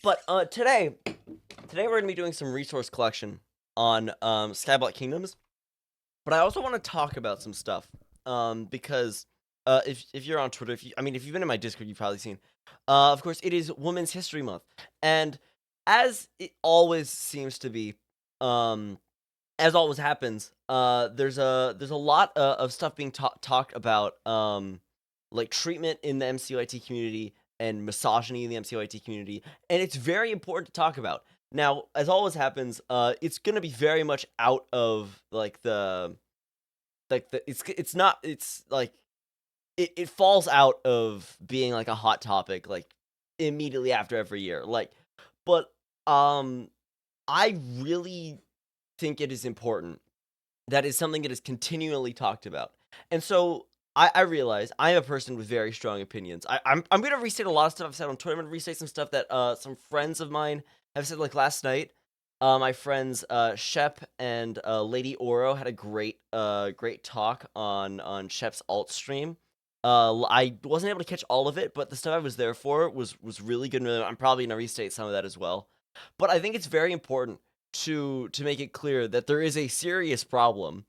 But today we're gonna be doing some resource collection on Skyblock Kingdoms. But I also want to talk about some stuff because if you're on Twitter, if you've been in my Discord, you've probably seen. Of course, it is Women's History Month, and as it always seems to be, um, as always happens, there's a lot of stuff being talked about, like treatment in the mcyt community and misogyny in the mcyt community, and it's very important to talk about. Now, as always happens, it's gonna be very much out of it's not it's like it falls out of being like a hot topic like immediately after every year, like, but I really think it is important. That is something that is continually talked about. And so I realize I am a person with very strong opinions. I'm gonna restate a lot of stuff I've said on Twitter. I'm gonna restate some stuff that some friends of mine have said. Like last night, my friends Shep and Lady Oro had a great talk on Shep's alt stream. I wasn't able to catch all of it, but the stuff I was there for was really good. I'm probably gonna restate some of that as well. But I think it's very important to make it clear that there is a serious problem,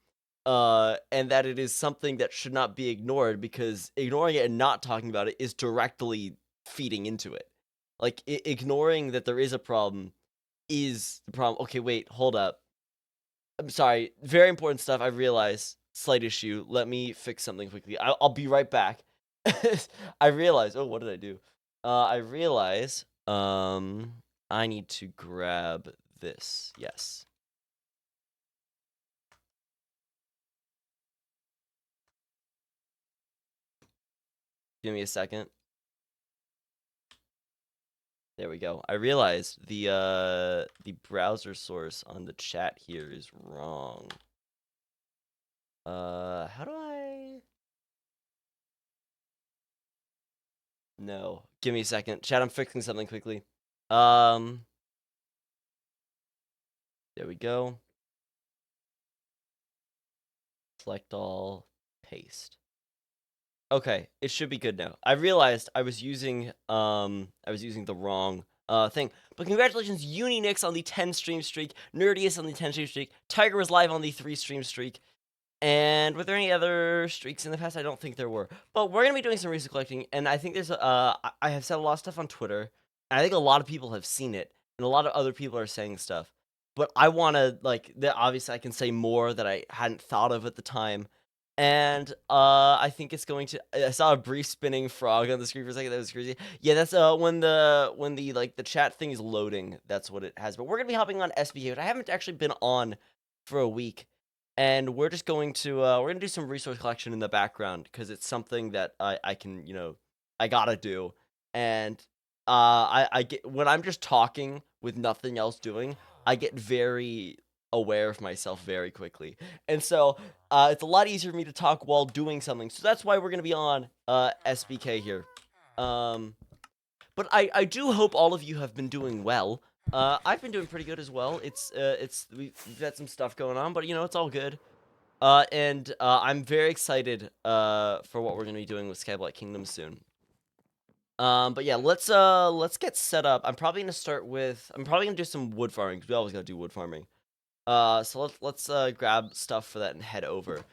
and that it is something that should not be ignored, because ignoring it and not talking about it is directly feeding into it. Like, ignoring that there is a problem is the problem. Okay, wait, hold up. I'm sorry. Very important stuff. I realize. Slight issue. Let me fix something quickly. I'll be right back. I realize. Oh, what did I do? I realize. I need to grab this. Yes. Give me a second. There we go. I realized the browser source on the chat here is wrong. How do I? No. Give me a second. Chat, I'm fixing something quickly. There we go. Select all, paste. Okay, it should be good now. I realized I was using the wrong thing. But congratulations, Uninix on the 10 stream streak, Nerdiest on the 10 stream streak, Tiger was live on the 3 stream streak. And were there any other streaks in the past? I don't think there were. But we're gonna be doing some resource collecting, and I think there's I have said a lot of stuff on Twitter, and I think a lot of people have seen it, and a lot of other people are saying stuff. But I wanna, like, obviously I can say more that I hadn't thought of at the time. And I think it's going to. I saw a brief spinning frog on the screen for a second. That was crazy. Yeah, that's when the like the chat thing is loading. That's what it has. But we're gonna be hopping on SBK, which I haven't actually been on for a week, and we're just going to we're gonna do some resource collection in the background, because it's something that I can, I gotta do. And I get, when I'm just talking with nothing else doing, I get very aware of myself very quickly. And so it's a lot easier for me to talk while doing something. So that's why we're gonna be on SBK here. But I do hope all of you have been doing well. I've been doing pretty good as well. We've had some stuff going on, but it's all good. And I'm very excited for what we're gonna be doing with Skyblock Kingdom soon. But yeah, let's get set up. I'm probably gonna do some wood farming, because we always gotta do wood farming. So let's grab stuff for that and head over.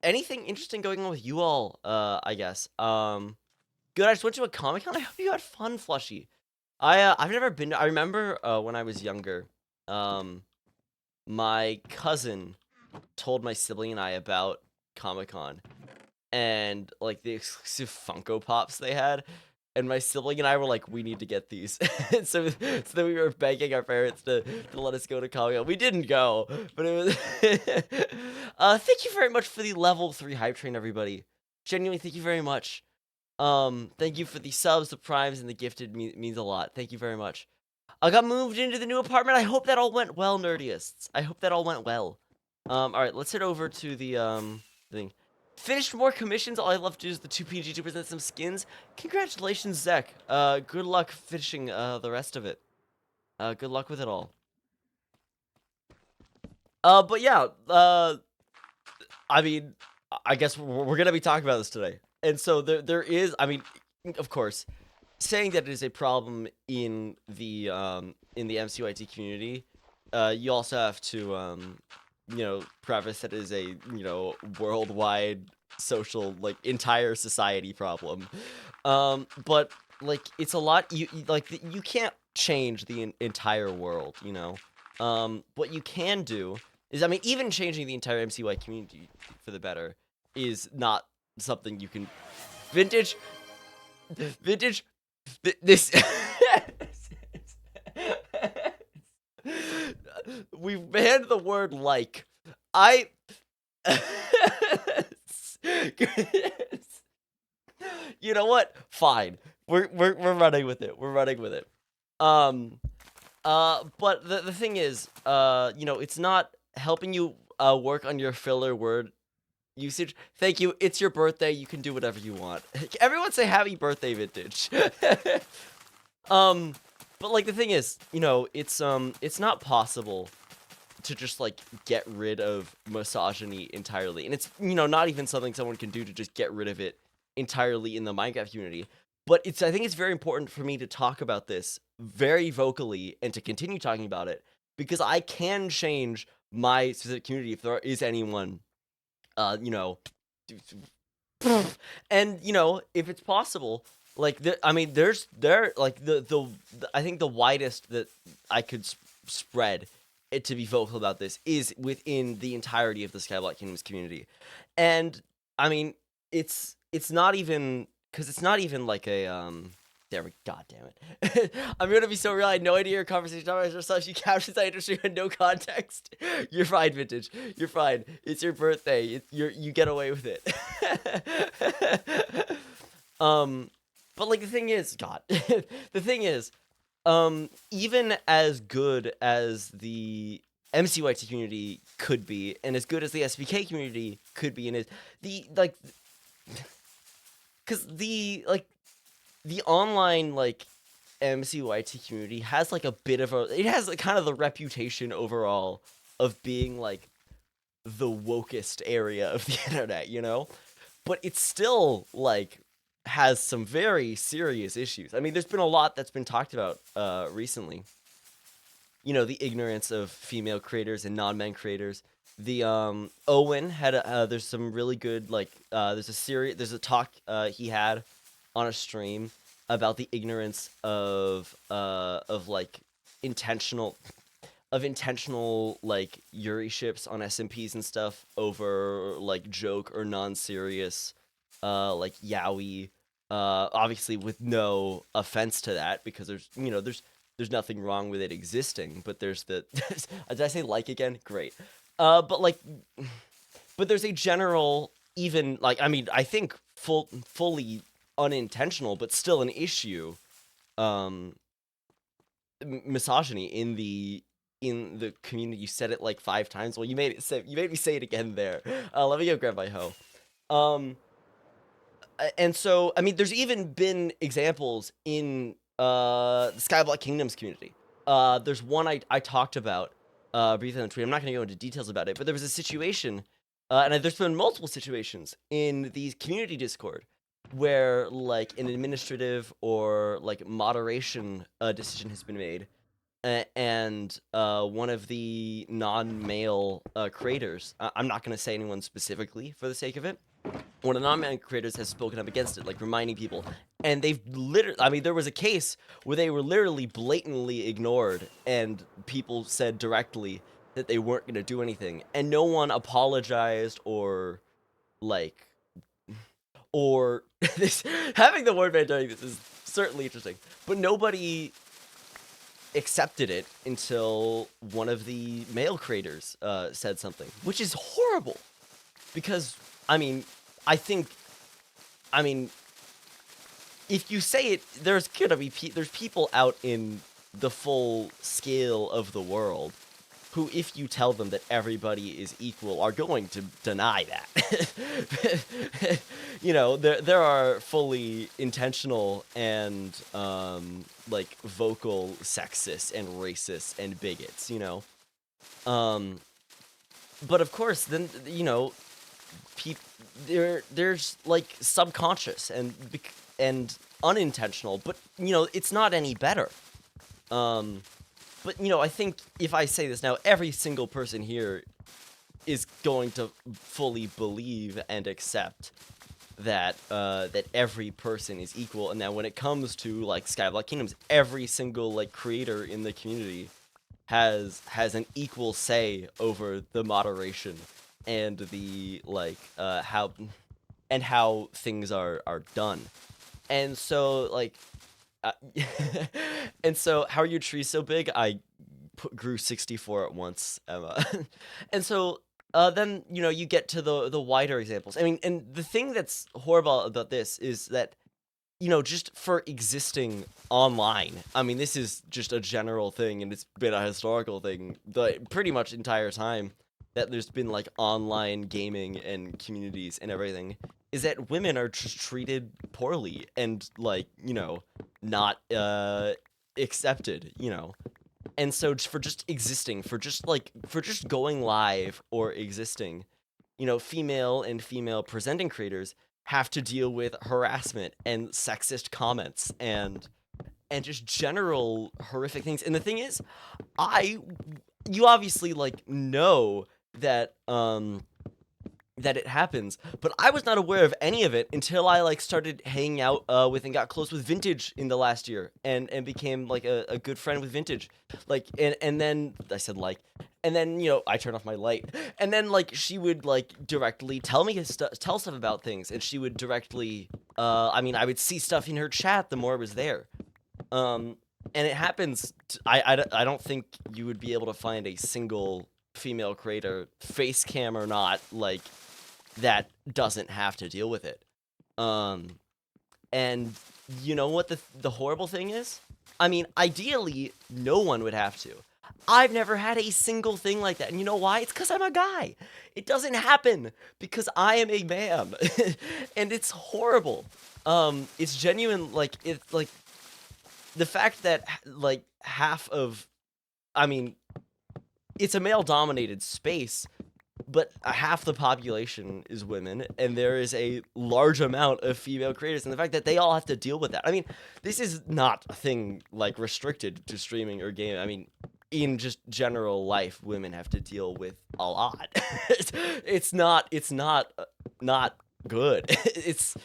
Anything interesting going on with you all? I guess. Good. I just went to a Comic-Con. I hope you had fun, Flushy. I've never been. I remember when I was younger, my cousin told my sibling and I about Comic-Con and like the exclusive Funko Pops they had. And my sibling and I were like, we need to get these. And so then we were begging our parents to let us go to Comic-Con. We didn't go, but it was. Thank you very much for the level 3 hype train, everybody. Genuinely, thank you very much. Thank you for the subs, the primes, and the gifted. Means a lot. Thank you very much. I got moved into the new apartment. I hope that all went well, nerdists. I hope that all went well. All right, let's head over to the thing. Finished more commissions. All I love to do is the 2PG to present some skins. Congratulations, Zach. Good luck finishing the rest of it. Good luck with it all. But yeah, I mean, I guess we're gonna be talking about this today. And so there is, I mean, of course, saying that it is a problem in the MCYT community, you also have to preface that it is a worldwide social like entire society problem. But like it's a lot you can't change the entire world, you know. What you can do is, I mean, even changing the entire MCY community for the better is not something you can. Vintage, vintage, this. We've banned the word like. I. You know what? Fine. We're running with it. We're running with it. Um. But the thing is, it's not helping you work on your filler word usage. Thank you. It's your birthday. You can do whatever you want. Everyone say happy birthday, Vintage. um, but like the thing is, it's not possible to just like get rid of misogyny entirely, and it's not even something someone can do to just get rid of it entirely in the Minecraft community. But I think it's very important for me to talk about this very vocally and to continue talking about it because I can change my specific community if there is anyone, you know, and if it's possible, like I mean, there like I think the widest that I could spread it to be vocal about this is within the entirety of the Skyblock Kingdoms community, and I mean, it's not even because it's not even like a There we, god damn it. I'm gonna be so real. I had no idea your conversation or such. You captured that industry had no context. You're fine, Vintage. You're fine. It's your birthday. You get away with it. But like the thing is, God, the thing is, even as good as the MCYT community could be, and as good as the SPK community could be, and is because the online like MCYT community has like a bit of it has like, kind of the reputation overall of being like the wokest area of the internet, but it's still like has some very serious issues. I mean, there's been a lot that's been talked about recently. The ignorance of female creators and non-men creators. The Owen had there's some really good like there's a talk he had on a stream about the ignorance of like intentional like Yuri ships on SMPs and stuff over like joke or non-serious like yaoi, obviously with no offense to that because there's nothing wrong with it existing, but there's the did I say like again? Great. But like but there's a general, even like, I mean, I think fully unintentional but still an issue, misogyny in the community. You said it like 5 times. Well, you made me say it again there. Let me go grab my hoe. And so I mean, there's even been examples in the Skyblock Kingdoms community. There's one I talked about briefly on the tweet. I'm not going to go into details about it, but there was a situation, and there's been multiple situations in the community Discord where like an administrative or like moderation decision has been made, and one of the non-male creators, I'm not going to say anyone specifically for the sake of it, one of the non-male creators has spoken up against it, like reminding people, and they've literally, I mean, there was a case where they were literally blatantly ignored, and people said directly that they weren't going to do anything, and no one apologized or like or this having the word ban doing this is certainly interesting, but nobody accepted it until one of the male creators said something, which is horrible because I mean, I mean, if you say it, there's gonna be there's people out in the full scale of the world who, if you tell them that everybody is equal, are going to deny that. There are fully intentional and like vocal sexists and racists and bigots. But of course, then there's like subconscious and unintentional, but it's not any better. But I think if I say this now, every single person here is going to fully believe and accept that that every person is equal, and that when it comes to like Skyblock Kingdoms, every single like creator in the community has an equal say over the moderation and the like how things are done. And so like and so how are your trees so big? I grew 64 at once, Emma. And so then you get to the wider examples. I mean, and the thing that's horrible about this is that just for existing online, I mean, this is just a general thing, and it's been a historical thing the pretty much entire time that there's been like online gaming and communities and everything, is that women are just treated poorly and like not accepted. And so for just existing, for just going live or existing, female and female presenting creators have to deal with harassment and sexist comments and just general horrific things. And the thing is, you obviously like know that that it happens, but I was not aware of any of it until I like started hanging out with and got close with Vintage in the last year, and became like a good friend with Vintage, like and then I said like, and then I turned off my light, and then like she would like directly tell stuff about things, and she would directly I mean, I would see stuff in her chat the more it was there, and it happens. I don't think you would be able to find a single female creator, face cam or not, like that doesn't have to deal with it. And you know what the horrible thing is? I mean, ideally, no one would have to. I've never had a single thing like that. And you know why? It's because I'm a guy. It doesn't happen because I am a man. And it's horrible. It's genuine, like, it's like the fact that like half of, I mean, it's a male-dominated space, but half the population is women, and there is a large amount of female creators, and the fact that they all have to deal with that. I mean, this is not a thing like restricted to streaming or gaming. I mean, in just general life, women have to deal with a lot. It's not good. It's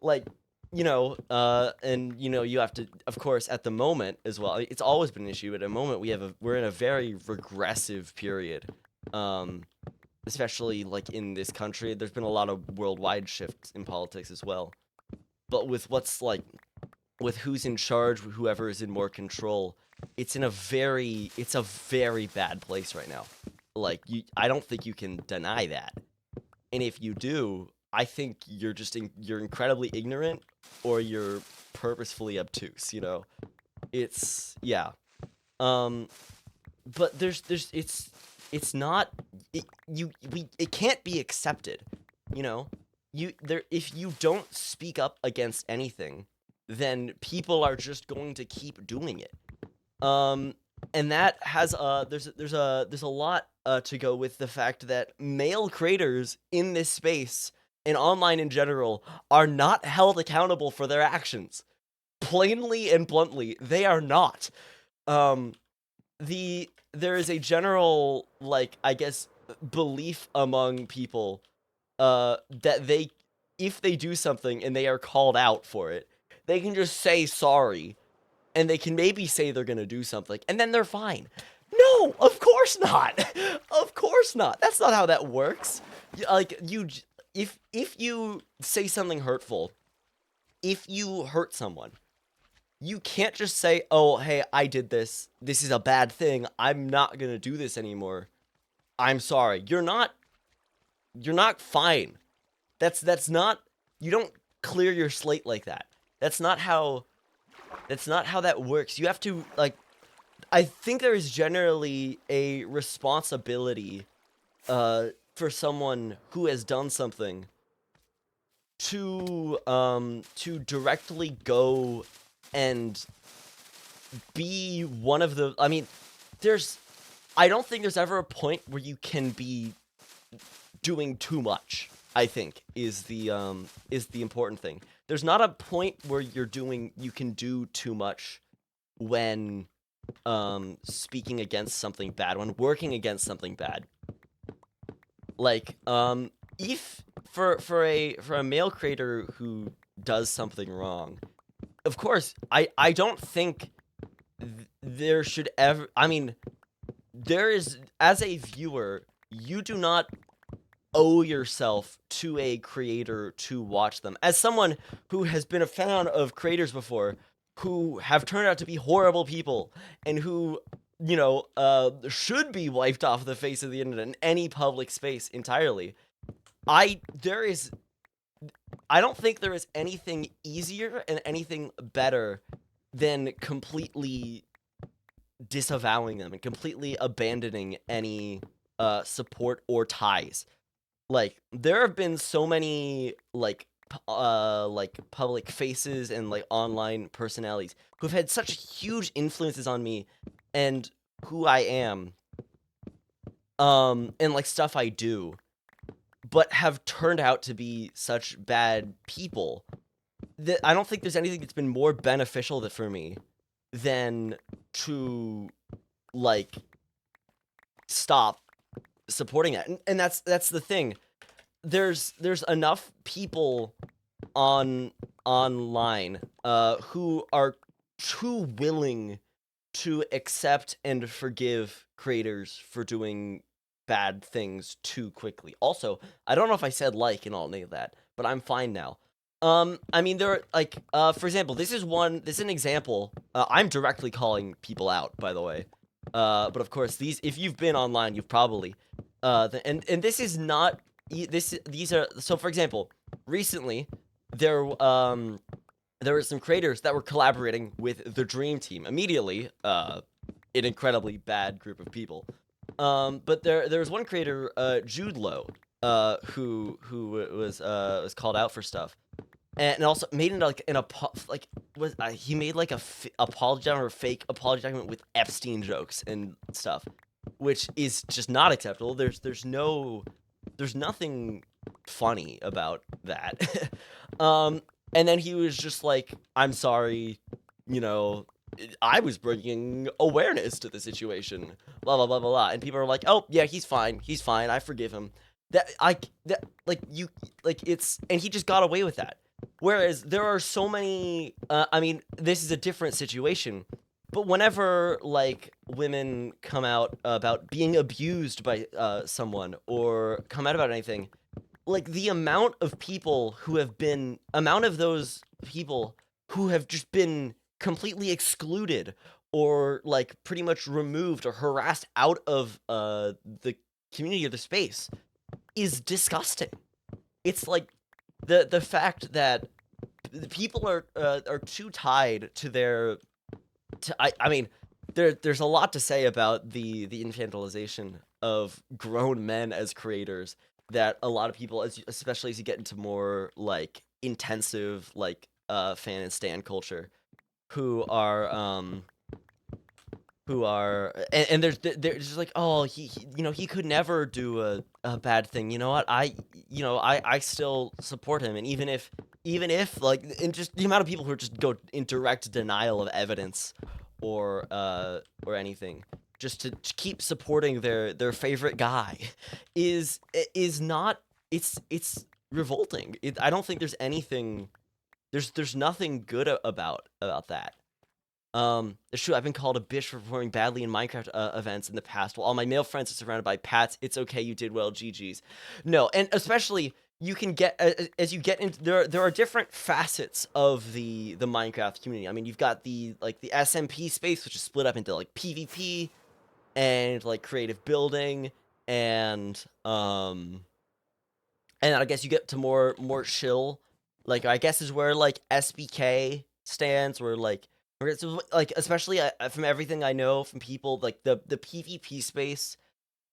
like, and you have to, of course, at the moment as well. It's always been an issue, but at the moment we're in a very regressive period. Especially like in this country, there's been a lot of worldwide shifts in politics as well. But with with who's in charge, whoever is in more control, it's a very bad place right now. Like I don't think you can deny that. And if you do, I think you're you're incredibly ignorant, or you're purposefully obtuse. It's yeah. But it's not, it can't be accepted. If you don't speak up against anything, then people are just going to keep doing it. And that has there's a lot to go with the fact that male creators in this space and online in general are not held accountable for their actions. Plainly and bluntly, they are not. There is a general, like, I guess, belief among people that if they do something and they are called out for it, they can just say sorry, and they can maybe say they're gonna do something, and then they're fine. No, of course not. Of course not. That's not how that works. Like, if you say something hurtful, if you hurt someone, you can't just say, oh, hey, I did this. This is a bad thing. I'm not going to do this anymore. I'm sorry. You're not fine. That's not, you don't clear your slate like that. That's not how that works. You have to, like, I think there is generally a responsibility for someone who has done something to directly go and be one of the, I mean, I don't think there's ever a point where you can be doing too much. I think is the important thing. There's not a point where you can do too much when speaking against something bad, when working against something bad. Like if for a male creator who does something wrong, of course I don't think there should ever, I mean, there is, as a viewer, you do not owe yourself to a creator to watch them. As someone who has been a fan of creators before who have turned out to be horrible people and who, should be wiped off the face of the internet in any public space entirely, I don't think there is anything easier and anything better than completely disavowing them and completely abandoning any support or ties. Like, there have been so many like public faces and like online personalities who've had such huge influences on me and who I am, and like stuff I do, but have turned out to be such bad people that I don't think there's anything that's been more beneficial for me than to like stop supporting that. And that's the thing. There's enough people online who are too willing to accept and forgive creators for doing bad things too quickly. Also, I don't know if I said like and all any of that, but I'm fine now. I mean, there are like, for example, this is an example. I'm directly calling people out, by the way. But of course, if you've been online, you've probably, and this is not, these are, so for example, recently, there were some creators that were collaborating with the Dream Team immediately, an incredibly bad group of people. But there was one creator, Jude Low, who was called out for stuff, and also made it like he made like a apology document or fake apology document with Epstein jokes and stuff, which is just not acceptable. There's nothing funny about that. And then he was just like, I'm sorry, I was bringing awareness to the situation, blah blah blah blah blah. And people are like, oh yeah, he's fine, I forgive him. And he just got away with that. Whereas there are so many, I mean, this is a different situation, but whenever like women come out about being abused by someone or come out about anything, like the amount of those people who have just been completely excluded or like pretty much removed or harassed out of the community or the space is disgusting. It's like the fact that people are too tied to their I mean, there's a lot to say about the infantilization of grown men as creators that a lot of people, especially as you get into more like intensive like fan and stan culture, who are and there's just like, oh, he could never do a bad thing. You know what, I still support him. And even if like, and just the amount of people who just go in direct denial of evidence or anything just to keep supporting their favorite guy is not, it's revolting. I don't think there's anything, there's nothing good about that. It's true, I've been called a bitch for performing badly in Minecraft events in the past. While all my male friends are surrounded by pats, it's okay, you did well, GG's. No, and especially, you can get, as you get into, there are different facets of the Minecraft community. I mean, you've got the SMP space, which is split up into like PvP and like creative building, and I guess you get to more chill, like, I guess is where like SBK stands, where like, especially from everything I know from people, like the PvP space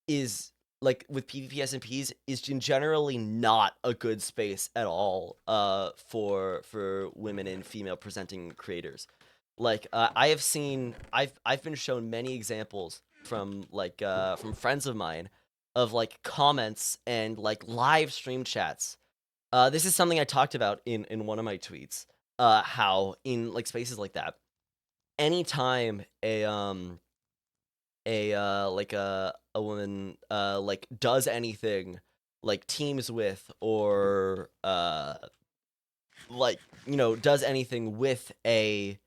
is like, with PvP SMPs, is generally not a good space at all for women and female presenting creators. Like, I've been shown many examples from like from friends of mine of like comments and like live stream chats. This is something I talked about in one of my tweets. How in like spaces like that, anytime a woman like does anything, like teams with, or like does anything with a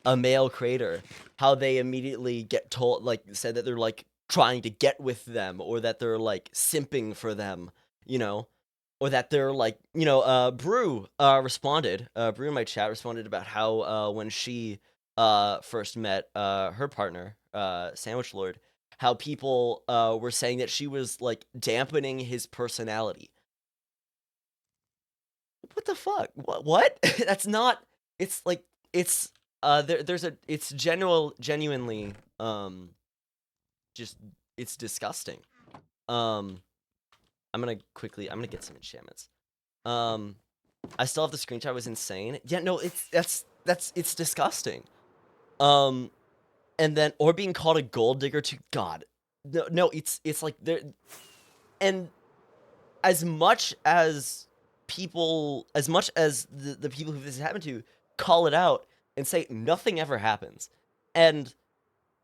male creator, how they immediately get told, like said that they're like trying to get with them, or that they're like simping for them, you know, or that they're like, Brew responded, Brew in my chat responded about how when she first met her partner, Sandwich Lord, how people were saying that she was like dampening his personality. What the fuck? What? That's not. It's like it's there's a it's genuinely just it's disgusting. Um, I'm gonna get some enchantments. Um, I still have the screenshot. It was insane. Yeah, no, it's disgusting. Um, and then or being called a gold digger to God. No, it's like there, and as much as the people who this happened to call it out and say nothing ever happens, and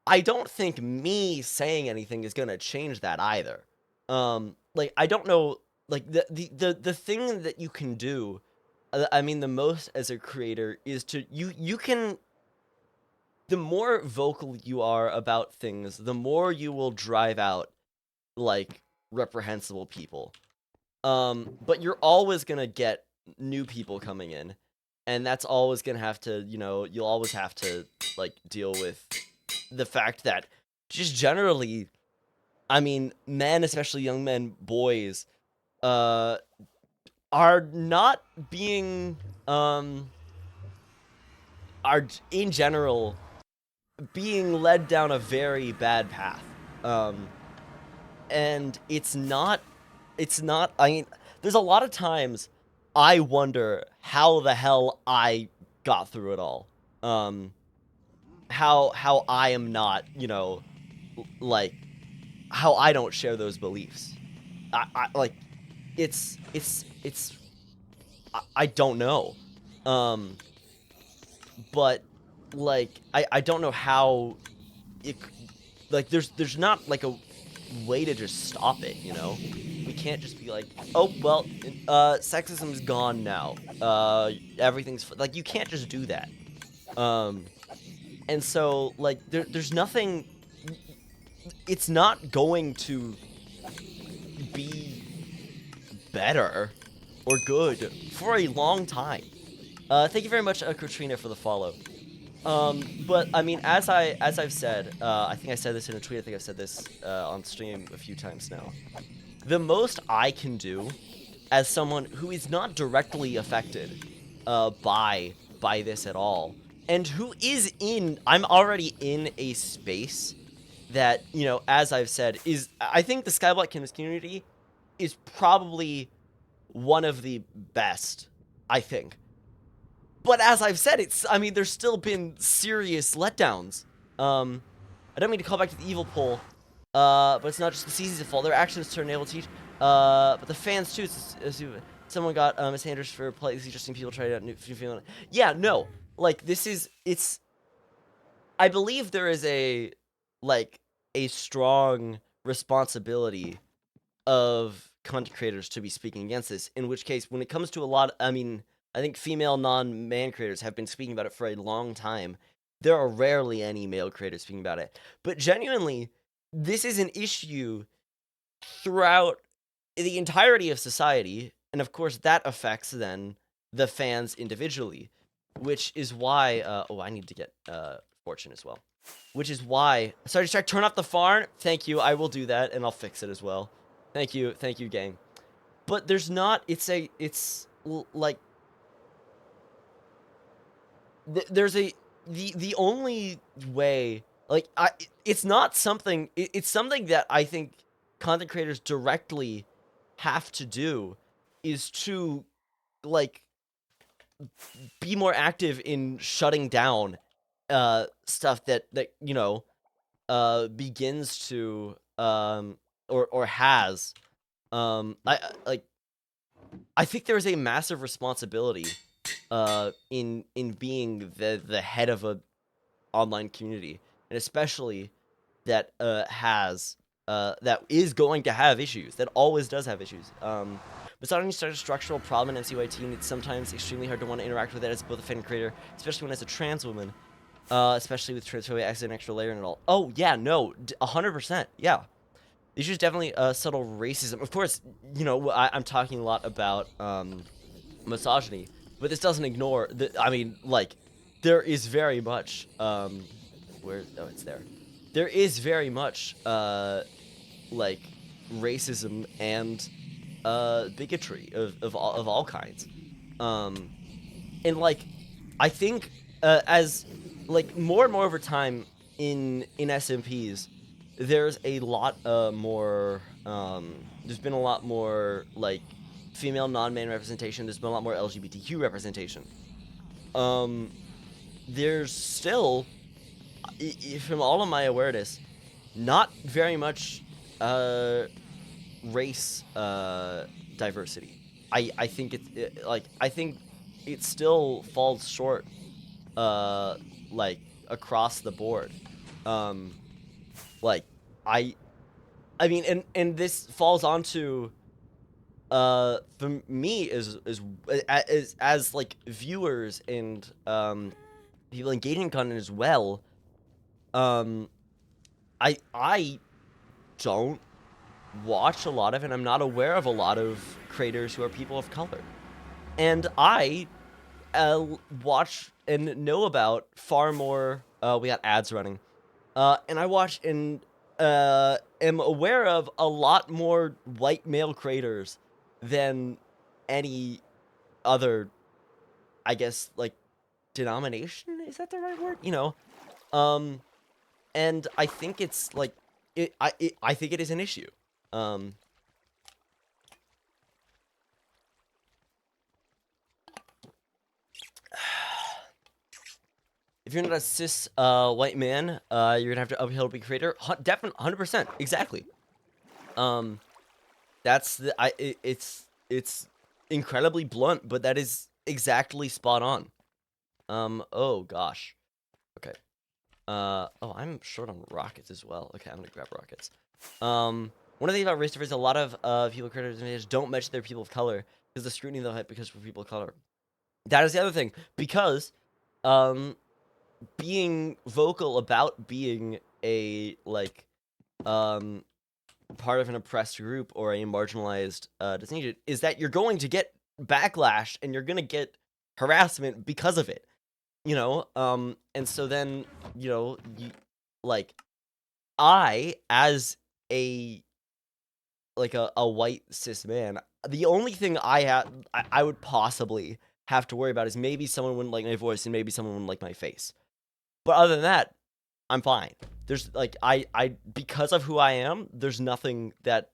I don't think me saying anything is gonna change that either. Like I don't know, like the thing that you can do, I mean, the most as a creator is to you can, the more vocal you are about things, the more you will drive out like reprehensible people. But you're always gonna get new people coming in, and that's always gonna have to, you'll always have to like deal with the fact that just generally, I mean, men, especially young men, boys, uh, are not being, are in general being led down a very bad path. Um, and it's not, I mean, there's a lot of times I wonder how the hell I got through it all. Um, how I am not, like how I don't share those beliefs. I like it's I don't know. Um, but like I don't know how it, like there's not like a way to just stop it, we can't just be like, oh well, sexism's gone now, everything's like, you can't just do that. um and so like there's nothing, it's not going to be better or good for a long time. Thank you very much, Katrina, for the follow. But I mean, as I've said, I think I said this in a tweet. I think I've said this on stream a few times now. The most I can do, as someone who is not directly affected by this at all, and who is I'm already in a space that, as I've said, is, I think the skyblock community is probably one of the best, I think. But as I've said, I mean, there's still been serious letdowns. I don't mean to call back to the evil poll, but it's not just the season's fault. Their actions turn able to teach, but the fans too. Someone got mishandled for plays. Interesting people trying out new feeling. Yeah, no, like it's. I believe there is a strong responsibility of content creators to be speaking against this. In which case, when it comes to a lot, I mean, I think female non-man creators have been speaking about it for a long time. There are rarely any male creators speaking about it. But genuinely, this is an issue throughout the entirety of society. And of course, that affects then the fans individually, which is why, I need to get Fortune as well. Which is why, sorry, just turn off the farm. Thank you, I will do that, and I'll fix it as well. Thank you, gang. But there's not, like, there's the only way, like, it's not something, it's something that I think content creators directly have to do, is to, like, be more active in shutting down stuff that begins to or has, like I think there is a massive responsibility in being the head of a online community, and especially that that is going to have issues, that always does have issues. Misogyny is such a structural problem in mcyt, and it's sometimes extremely hard to want to interact with it as both a fan and creator, especially when as a trans woman, especially with transphobia as an extra layer and all. Oh yeah, no, 100%, yeah. The issue is definitely subtle racism. Of course, you know, I'm talking a lot about misogyny, but this doesn't ignore I mean, like, there is very much where, oh, it's there. There is very much like racism and bigotry of all kinds. Um and like I think as like more and more over time in SMPs, there's a lot more there's been a lot more like female non-man representation. There's been a lot more LGBTQ representation. Um there's still from all of my awareness, not very much race diversity. I think like I think it still falls short uh like across the board. Um like I I mean, and this falls onto for me as like viewers and people engaging in content as well. um I don't watch a lot of, and I'm not aware of a lot of creators who are people of color. And I watch and know about far more. We got ads running. And I watch and am aware of a lot more white male creators than any other, I guess, like, denomination. Is that the right word? You know, um, and I think it's like I think it is an issue. Um, if you're not a cis white man, you're gonna have to uphill to be creator. Definitely, 100%, exactly. That's it's incredibly blunt, but that is exactly spot on. Oh gosh. Okay. Oh, I'm short on rockets as well. Okay, I'm gonna grab rockets. One of the things about race difference, a lot of people creators don't mention their people of color because the scrutiny they'll hit because for people of color. That is the other thing, because being vocal about being a like part of an oppressed group or a marginalized distinction is that you're going to get backlash and you're going to get harassment because of it, you know. And so then, you know, like I, as a like a white cis man, the only thing I would possibly have to worry about is maybe someone wouldn't like my voice and maybe someone wouldn't like my face. But other than that, I'm fine. There's like I because of who I am, there's nothing that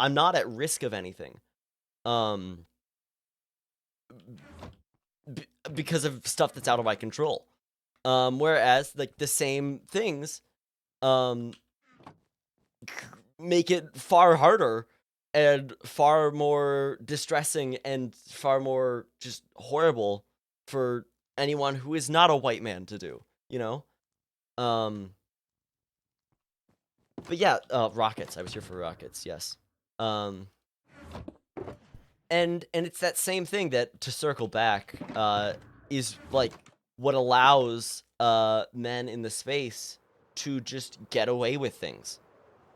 I'm not at risk of anything. Um because of stuff that's out of my control. Whereas like the same things um make it far harder and far more distressing and far more just horrible for anyone who is not a white man to do, you know? Um But yeah, rockets. I was here for rockets. Yes. Um, and it's that same thing that, to circle back, is like what allows men in the space to just get away with things,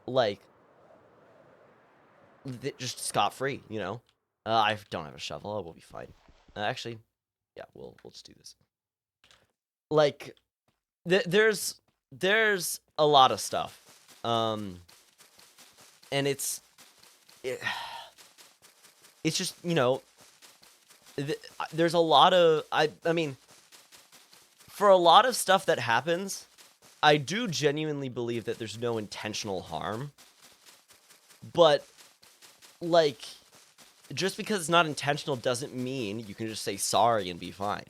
like just scot free. You know, I don't have a shovel. We'll be fine. Actually, yeah, we'll just do this. Like, there's a lot of stuff, and it's just, you know, there's a lot of I mean, for a lot of stuff that happens, I do genuinely believe that there's no intentional harm. But like, just because it's not intentional doesn't mean you can just say sorry and be fine.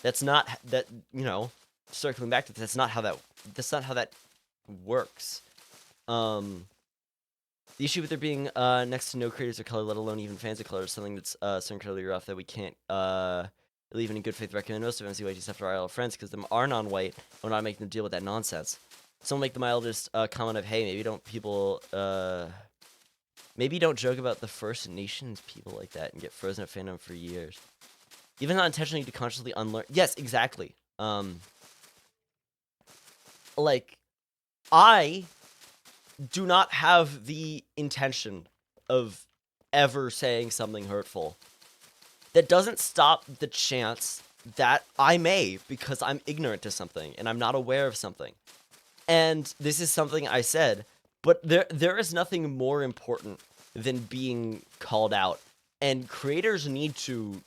That's not that, you know, circling back to that's not how that works. Um The issue with there being next to no creators of color, let alone even fans of color, is something that's so incredibly rough that we can't really even in good faith recommend most of MCYT stuff to our IL friends because them are non-white. We're not making them deal with that nonsense. Someone make the mildest comment of, hey, maybe don't joke about the First Nations people like that and get frozen at fandom for years. Even not intentionally to consciously unlearn. Yes, exactly. Like, I do not have the intention of ever saying something hurtful. That doesn't stop the chance that I may, because I'm ignorant to something and I'm not aware of something. And this is something I said, but there is nothing more important than being called out. And creators need to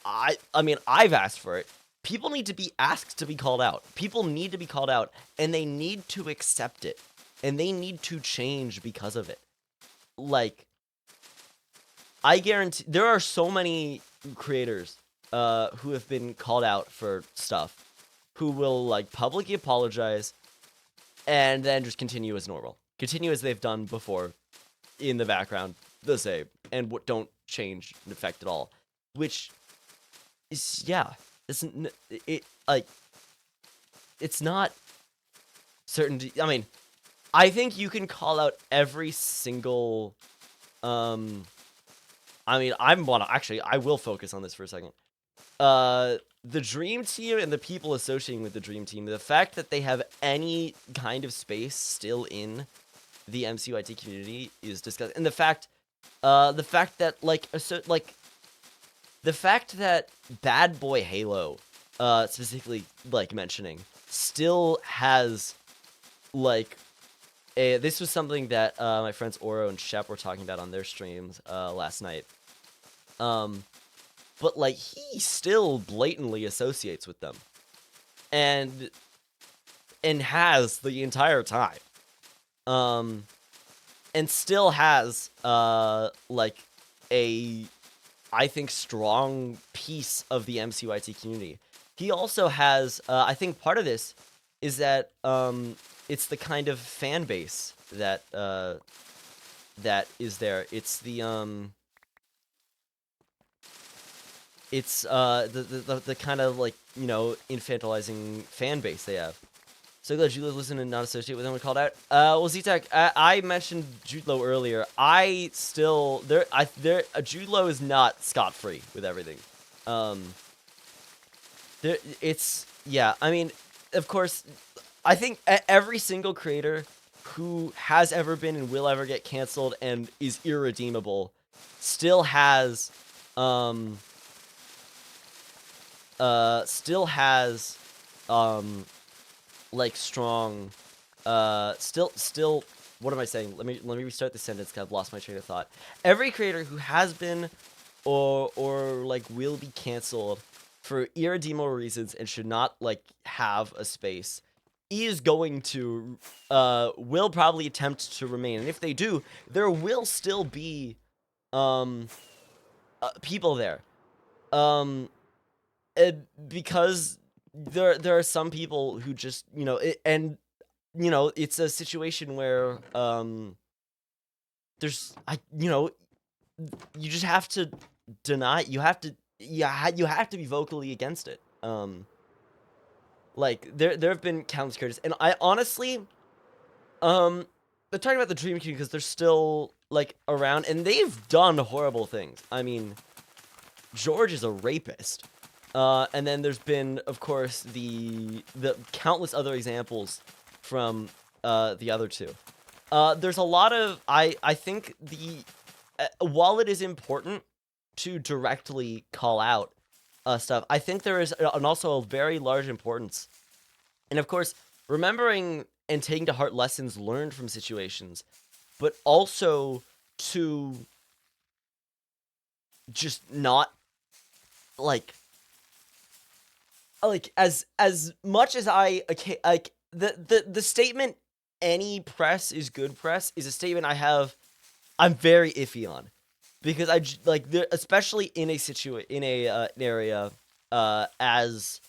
I mean, I've asked for it. People need to be asked to be called out. People need to be called out, and they need to accept it. And they need to change because of it. Like, I guarantee there are so many creators who have been called out for stuff who will, like, publicly apologize and then just continue as normal. Continue as they've done before in the background, the same, and don't change in effect at all. Which is, yeah, it's not certainty. I mean, I think you can call out every single, I mean, I will focus on this for a second. The Dream Team and the people associating with the Dream Team, the fact that they have any kind of space still in the MCYT community is disgusting. And the fact that, the fact that Bad Boy Halo, specifically, like, mentioning, still has, like, this was something that, my friends Oro and Shep were talking about on their streams, last night. But, like, he still blatantly associates with them. And has the entire time. And still has, like, I think, strong piece of the MCYT community. He also has, I think part of this is that, it's the kind of fan base that, that is there. It's the, it's, the kind of, like, you know, infantilizing fan base they have. So glad Jude listened and not associate with anyone called out. Well, Z-Tech, I mentioned Jude Law earlier. Jude Law is not scot-free with everything. Yeah, I mean, of course, I think every single creator who has ever been and will ever get canceled and is irredeemable still has, like, strong, still, what am I saying? Let me restart the sentence because I've lost my train of thought. Every creator who has been or like will be canceled for irredeemable reasons and should not, like, have a space is going to, will probably attempt to remain. And if they do, there will still be, people there. Because there are some people who just, you know, it's a situation where, you just have to deny, you have to be vocally against it. Like, there have been countless creators, and I honestly, they're talking about the Dream Community because they're still, like, around, and they've done horrible things. I mean, George is a rapist. And then there's been, of course, the countless other examples from, the other two. There's a lot of, I think while it is important to directly call out, stuff, I think there is also a very large importance. And of course, remembering and taking to heart lessons learned from situations, but also to just not, like as much as I, okay, like, the statement any press is good press is a statement I'm very iffy on, because especially in an area as,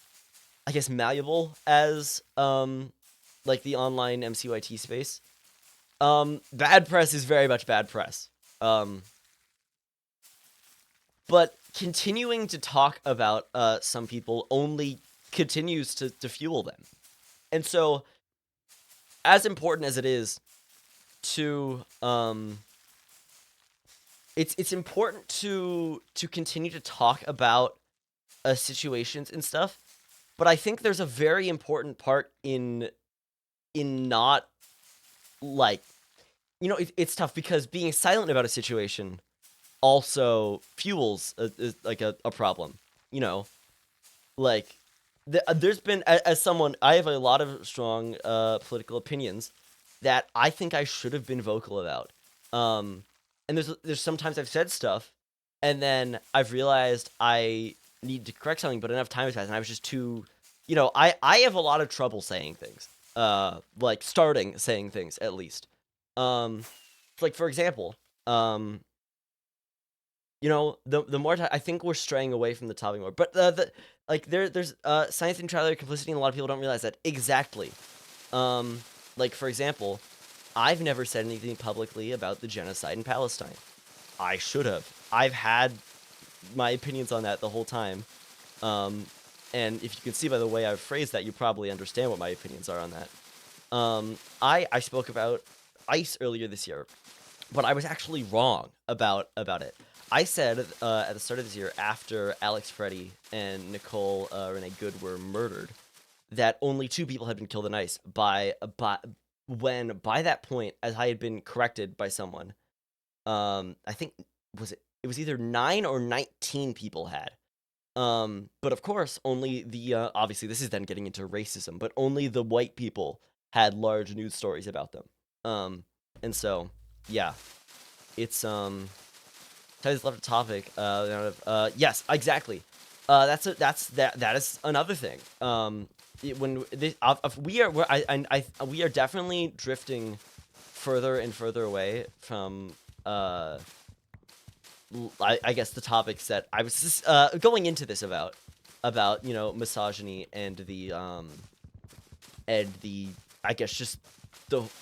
I guess, malleable as, like, the online MCYT space. Bad press is very much bad press. But continuing to talk about some people only continues to fuel them. And so, as important as it is to it's important to continue to talk about situations and stuff, but I think there's a very important part in not, like, it's tough because being silent about a situation also fuels a problem, you know like there's been, as someone, I have a lot of strong political opinions that I think I should have been vocal about. And there's sometimes I've said stuff, and then I've realized I need to correct something, but enough time has passed, and I was just too, I have a lot of trouble saying things, like starting saying things at least. Like for example, the more I think we're straying away from the topic more, but there's science neutrality, complicity, and a lot of people don't realize that exactly. Like for example, I've never said anything publicly about the genocide in Palestine. I should have. I've had my opinions on that the whole time. And if you can see by the way I've phrased that, you probably understand what my opinions are on that. I spoke about ICE earlier this year, but I was actually wrong about it. I said at the start of this year, after Alex Freddie and Nicole Renee Good were murdered, that only 2 people had been killed in ICE. By that point, as I had been corrected by someone, I think it was either 9 or 19 people had. But of course, only the obviously this is then getting into racism, but only the white people had large news stories about them. And so yeah, it's Tyler's left a topic. Yes, exactly. That is another thing. We are definitely drifting further and further away from I guess the topics that I was just, going into this about misogyny and the I guess just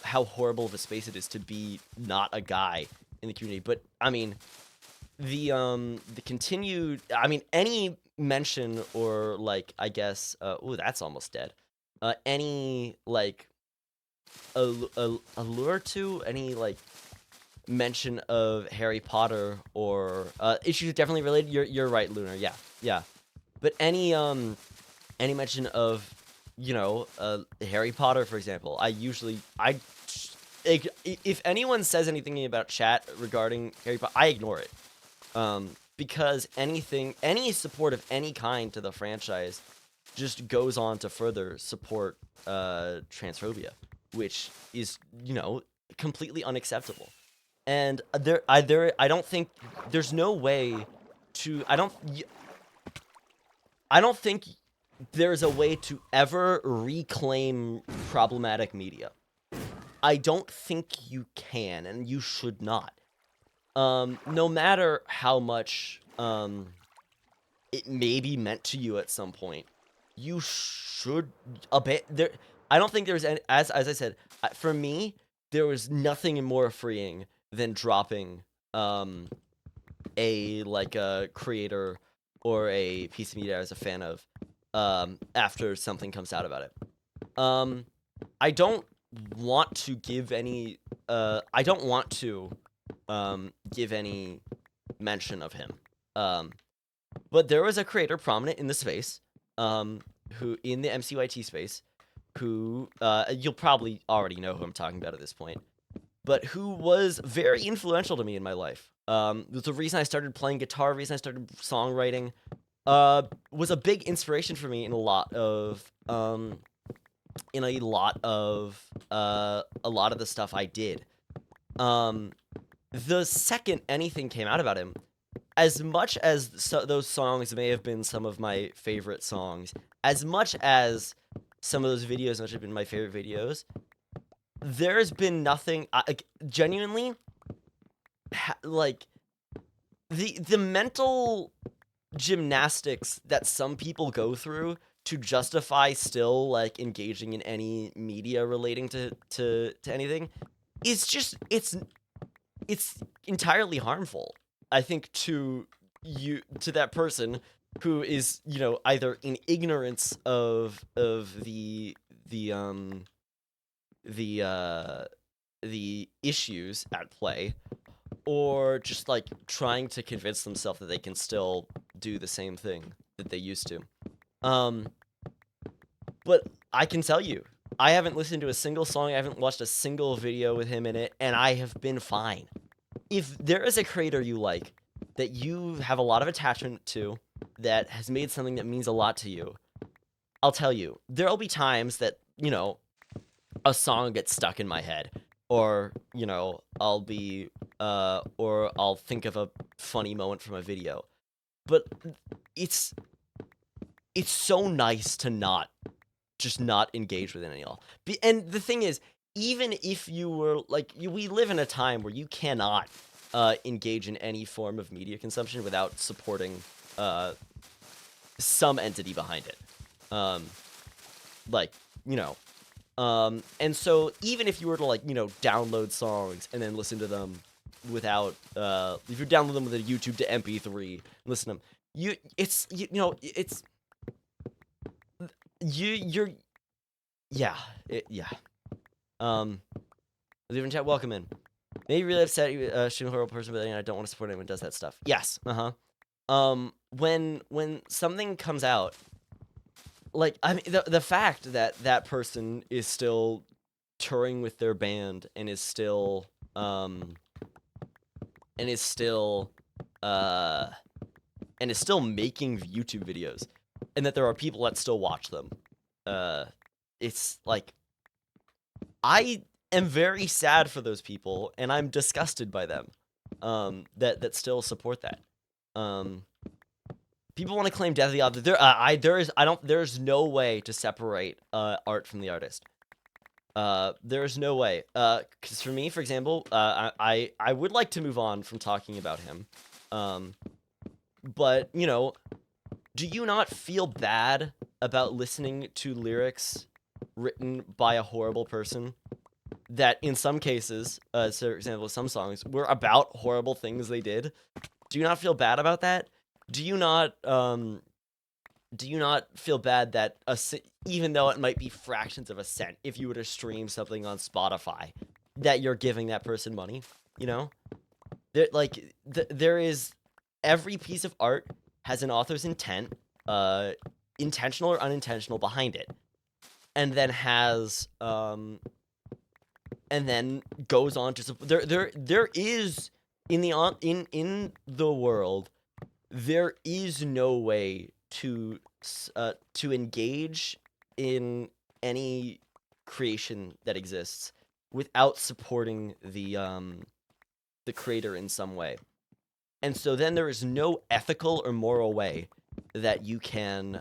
how horrible of a space it is to be not a guy in the community. But I mean, the continued, I mean, any mention or I guess that's almost dead. Any allure to any mention of Harry Potter or issues definitely related. You're right, Lunar. Yeah. But any mention of Harry Potter, for example, if anyone says anything about chat regarding Harry Potter, I ignore it. Because any support of any kind to the franchise just goes on to further support transphobia, which is completely unacceptable. And I don't think there's no way to I don't think there's a way to ever reclaim problematic media. I don't think you can, and you should not. No matter how much it may be meant to you at some point, you should there. I don't think there's any, as I said, for me, there was nothing more freeing than dropping a creator or a piece of media I was a fan of after something comes out about it. I don't want to give any give any mention of him. But there was a creator prominent in the space, who in the mcyt space, who you'll probably already know who I'm talking about at this point, but who was very influential to me in my life. The reason I started playing guitar, the reason I started songwriting, was a big inspiration for me in a lot of the stuff I did. The second anything came out about him, as much as those songs may have been some of my favorite songs, as much as some of those videos have been my favorite videos, there's been nothing genuinely the mental gymnastics that some people go through to justify still engaging in any media relating to anything is just it's entirely harmful, I think, to that person who is, either in ignorance of the um the uh the issues at play, or just like trying to convince themselves that they can still do the same thing that they used to. Um but I can tell you, I haven't listened to a single song, I haven't watched a single video with him in it, and I have been fine. If there is a creator you like that you have a lot of attachment to, that has made something that means a lot to you, I'll tell you, there'll be times that, a song gets stuck in my head, or, or I'll think of a funny moment from a video. But it's so nice to not engage with any all. And the thing is, even if you were like, we live in a time where you cannot engage in any form of media consumption without supporting some entity behind it. Like, and so even if you were to download songs and then listen to them without if you download them with a YouTube to MP3, listen to them, you're yeah. Live in chat, welcome in. Maybe really upset you, shooting a horrible person, but I don't want to support anyone who does that stuff. Yes, when something comes out, like, I mean, the fact that that person is still touring with their band and is still making YouTube videos, and that there are people that still watch them, it's like, I am very sad for those people, and I'm disgusted by them, that still support that. People want to claim death of the author. There's no way to separate art from the artist. There's no way. Because for me, for example, I would like to move on from talking about him. But, do you not feel bad about listening to lyrics written by a horrible person that in some cases, so for example, some songs were about horrible things they did? Do you not feel bad about that? Do you not feel bad that even though it might be fractions of a cent, if you were to stream something on Spotify, that you're giving that person money? There is, every piece of art has an author's intent, intentional or unintentional, behind it, and then has and then goes on to there is in the world, there is no way to engage in any creation that exists without supporting the creator in some way. And so then there is no ethical or moral way that you can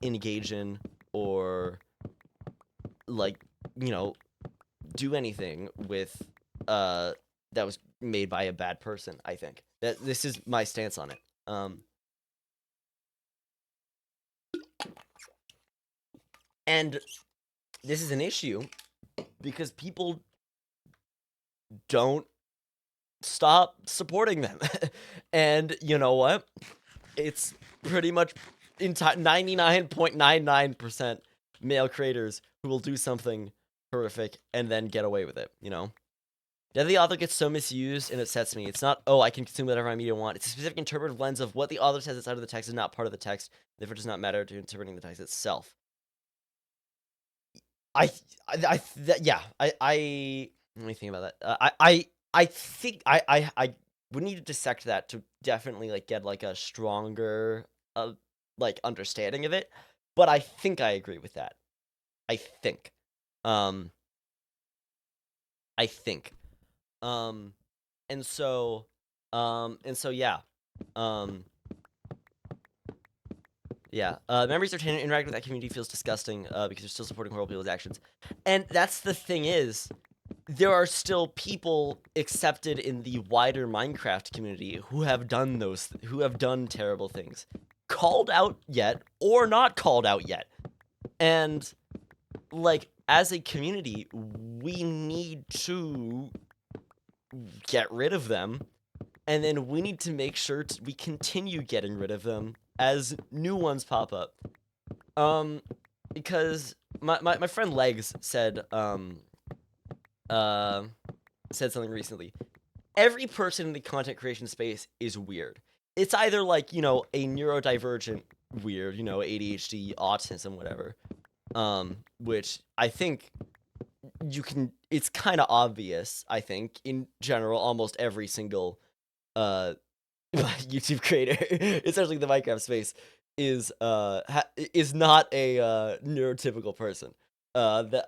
engage in, or do anything with that was made by a bad person. I think that this is my stance on it. And this is an issue because people don't stop supporting them. And you know what? It's pretty much 99.99% male creators who will do something horrific and then get away with it, Death of the author gets so misused, and it upsets me. It's not, I can consume whatever I media want. It's a specific interpretive lens of what the author says inside of the text is not part of the text. Therefore, it does not matter to interpreting the text itself. Let me think about that. I think I would need to dissect that to definitely get a stronger understanding of it. But I think I agree with that. I think. And so yeah. Memories are tangent. Interacting with that community feels disgusting because you're still supporting horrible people's actions. And that's the thing is, there are still people accepted in the wider Minecraft community who have done terrible things, called out yet or not called out yet. And as a community, we need to get rid of them, and then we need to make sure we continue getting rid of them as new ones pop up. Because my friend Legs said something recently. Every person in the content creation space is weird. It's either like, a neurodivergent weird, ADHD, autism, whatever. Which I think it's kind of obvious, I think, in general, almost every single YouTube creator, especially the Minecraft space, is not a neurotypical person. That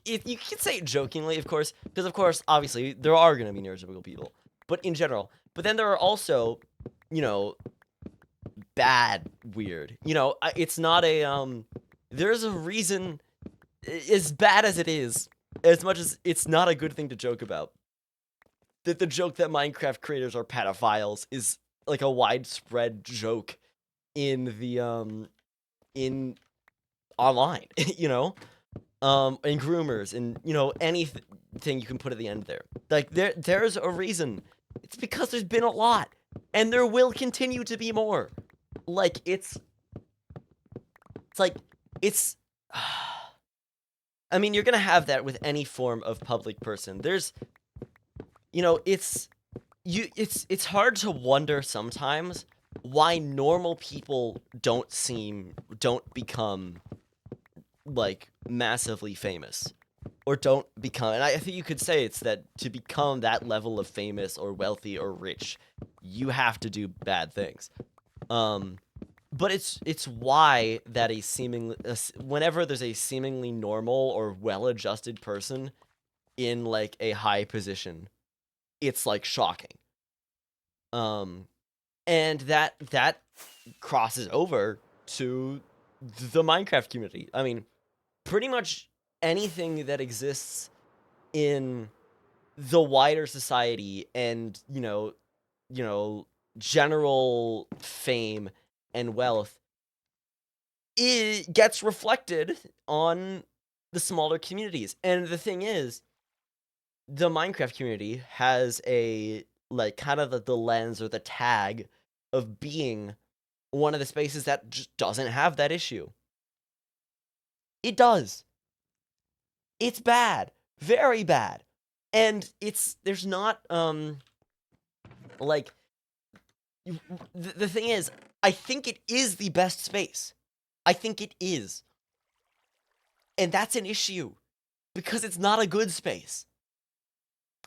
if you can say it jokingly, of course, because of course, obviously, there are gonna be neurotypical people, but in general. But then there are also, bad weird. It's not a There's a reason, as bad as it is, as much as it's not a good thing to joke about, that the joke that Minecraft creators are pedophiles is like a widespread joke in the in online, and groomers and anything you can put at the end there. Like there's a reason. It's because there's been a lot, and there will continue to be more. Like it's I mean, you're gonna have that with any form of public person. There's it's hard to wonder sometimes why normal people don't become like massively famous, or don't become, and I think you could say it's that to become that level of famous or wealthy or rich, you have to do bad things. But it's why that whenever there's a seemingly normal or well-adjusted person in like a high position, it's like shocking. And that crosses over to the Minecraft community. I mean, pretty much anything that exists in the wider society and, general fame and wealth, it gets reflected on the smaller communities. And the thing is, the Minecraft community has a like kind of the lens or the tag of being one of the spaces that just doesn't have that issue. It does. It's bad, very bad, and there's not like the thing is, I think it is the best space. I think it is, and that's an issue because it's not a good space.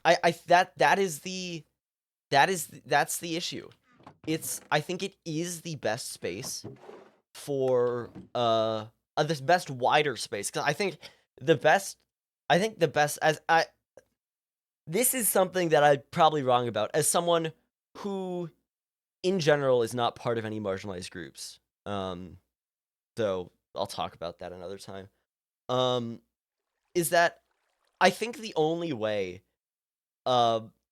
That's the issue. I think it is the best space for this best wider space, because I think the best as I this is something that I'm probably wrong about as someone who in general is not part of any marginalized groups. So I'll talk about that another time. Is that I think the only way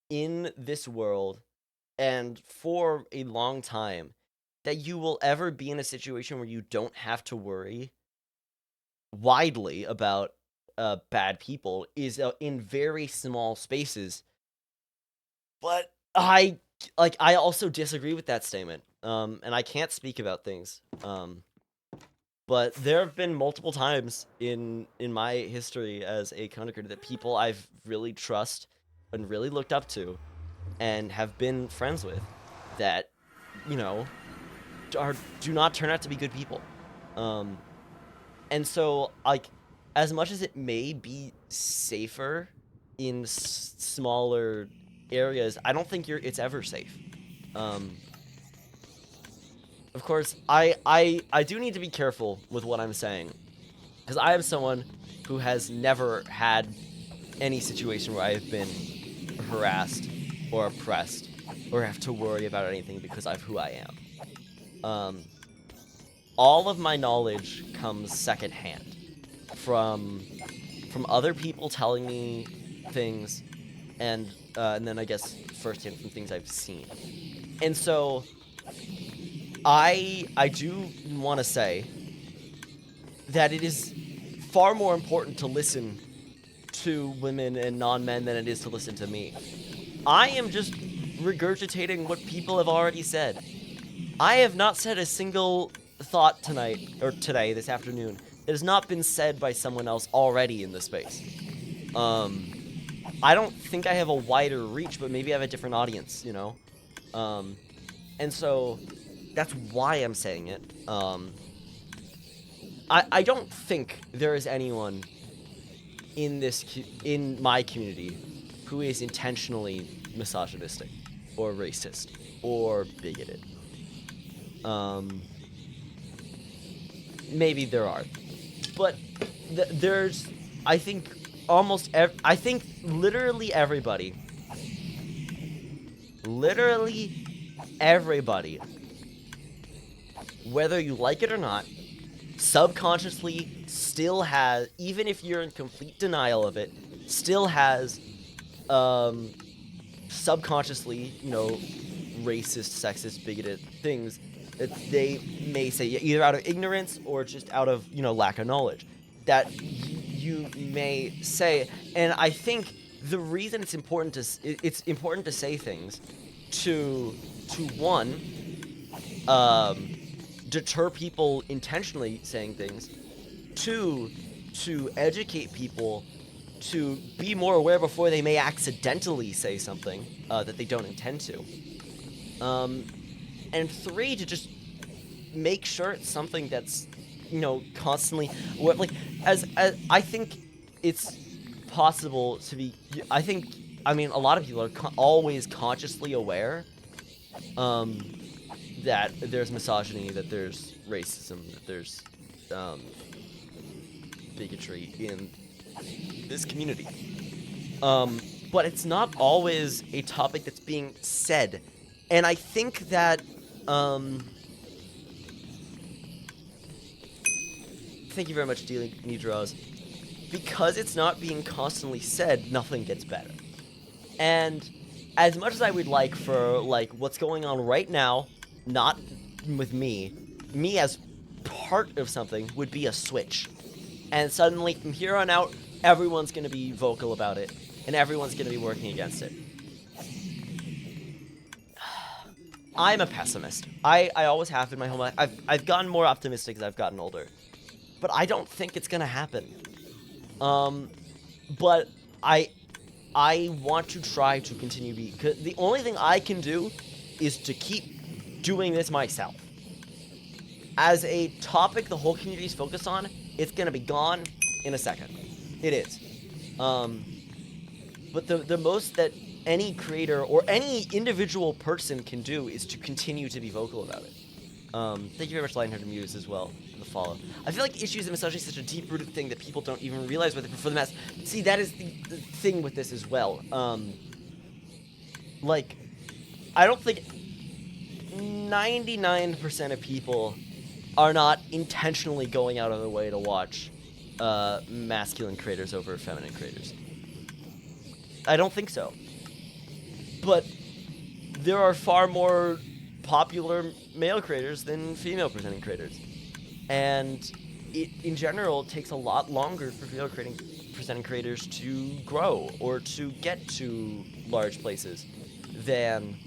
in this world and for a long time that you will ever be in a situation where you don't have to worry widely about bad people is in very small spaces. But I also disagree with that statement. And I can't speak about things. But there have been multiple times in my history as a content creator that people I've really trust and really looked up to and have been friends with that, do not turn out to be good people. And so, like, as much as it may be safer in smaller areas, I don't think it's ever safe. Of course, I do need to be careful with what I'm saying, because I am someone who has never had any situation where I've been harassed or oppressed or have to worry about anything because of who I am. All of my knowledge comes secondhand from other people telling me things, and then I guess firsthand from things I've seen. And so I do want to say that it is far more important to listen to women and non-men than it is to listen to me. I am just regurgitating what people have already said. I have not said a single thought tonight, or today, this afternoon, that has not been said by someone else already in the space. I don't think I have a wider reach, but maybe I have a different audience, you know? And so, that's why I'm saying it. I don't think there is anyone in my community who is intentionally misogynistic or racist or bigoted. Maybe there are, but there's, I think, I think literally everybody, whether you like it or not, subconsciously still has, even if you're in complete denial of it, still has, subconsciously, you know, racist, sexist, bigoted things that they may say either out of ignorance or just out of, you know, lack of knowledge that you may say. And I think the reason it's important to say things to one, deter people intentionally saying things, two, to educate people to be more aware before they may accidentally say something that they don't intend to. And three, to just make sure it's something that's, you know, constantly, like, as I think it's possible to be, I mean, a lot of people are always consciously aware that there's misogyny, that there's racism, that there's bigotry in this community. But it's not always a topic that's being said. And I think that, thank you very much, Nidros. Because it's not being constantly said, nothing gets better. And as much as I would like for, like, what's going on right now, not with me as part of something would be a switch. And suddenly, from here on out, everyone's going to be vocal about it, and everyone's going to be working against it. I'm a pessimist. I always have in my whole life. I've gotten more optimistic as I've gotten older. But I don't think it's going to happen. But I want to try to continue to be... 'cause the only thing I can do is to keep doing this myself. As a topic the whole community is focused on, it's going to be gone in a second. It is. But the most that any creator or any individual person can do is to continue to be vocal about it. Thank you very much, Lionhearted Muse, as well, for the follow. I feel like issues and misogyny is such a deep-rooted thing that people don't even realize with it, but for the mass... See, that is the thing with this as well. Like, I don't think 99% of people are not intentionally going out of their way to watch masculine creators over feminine creators. I don't think so. But there are far more popular male creators than female presenting creators. And it, in general, takes a lot longer for female presenting creators to grow or to get to large places than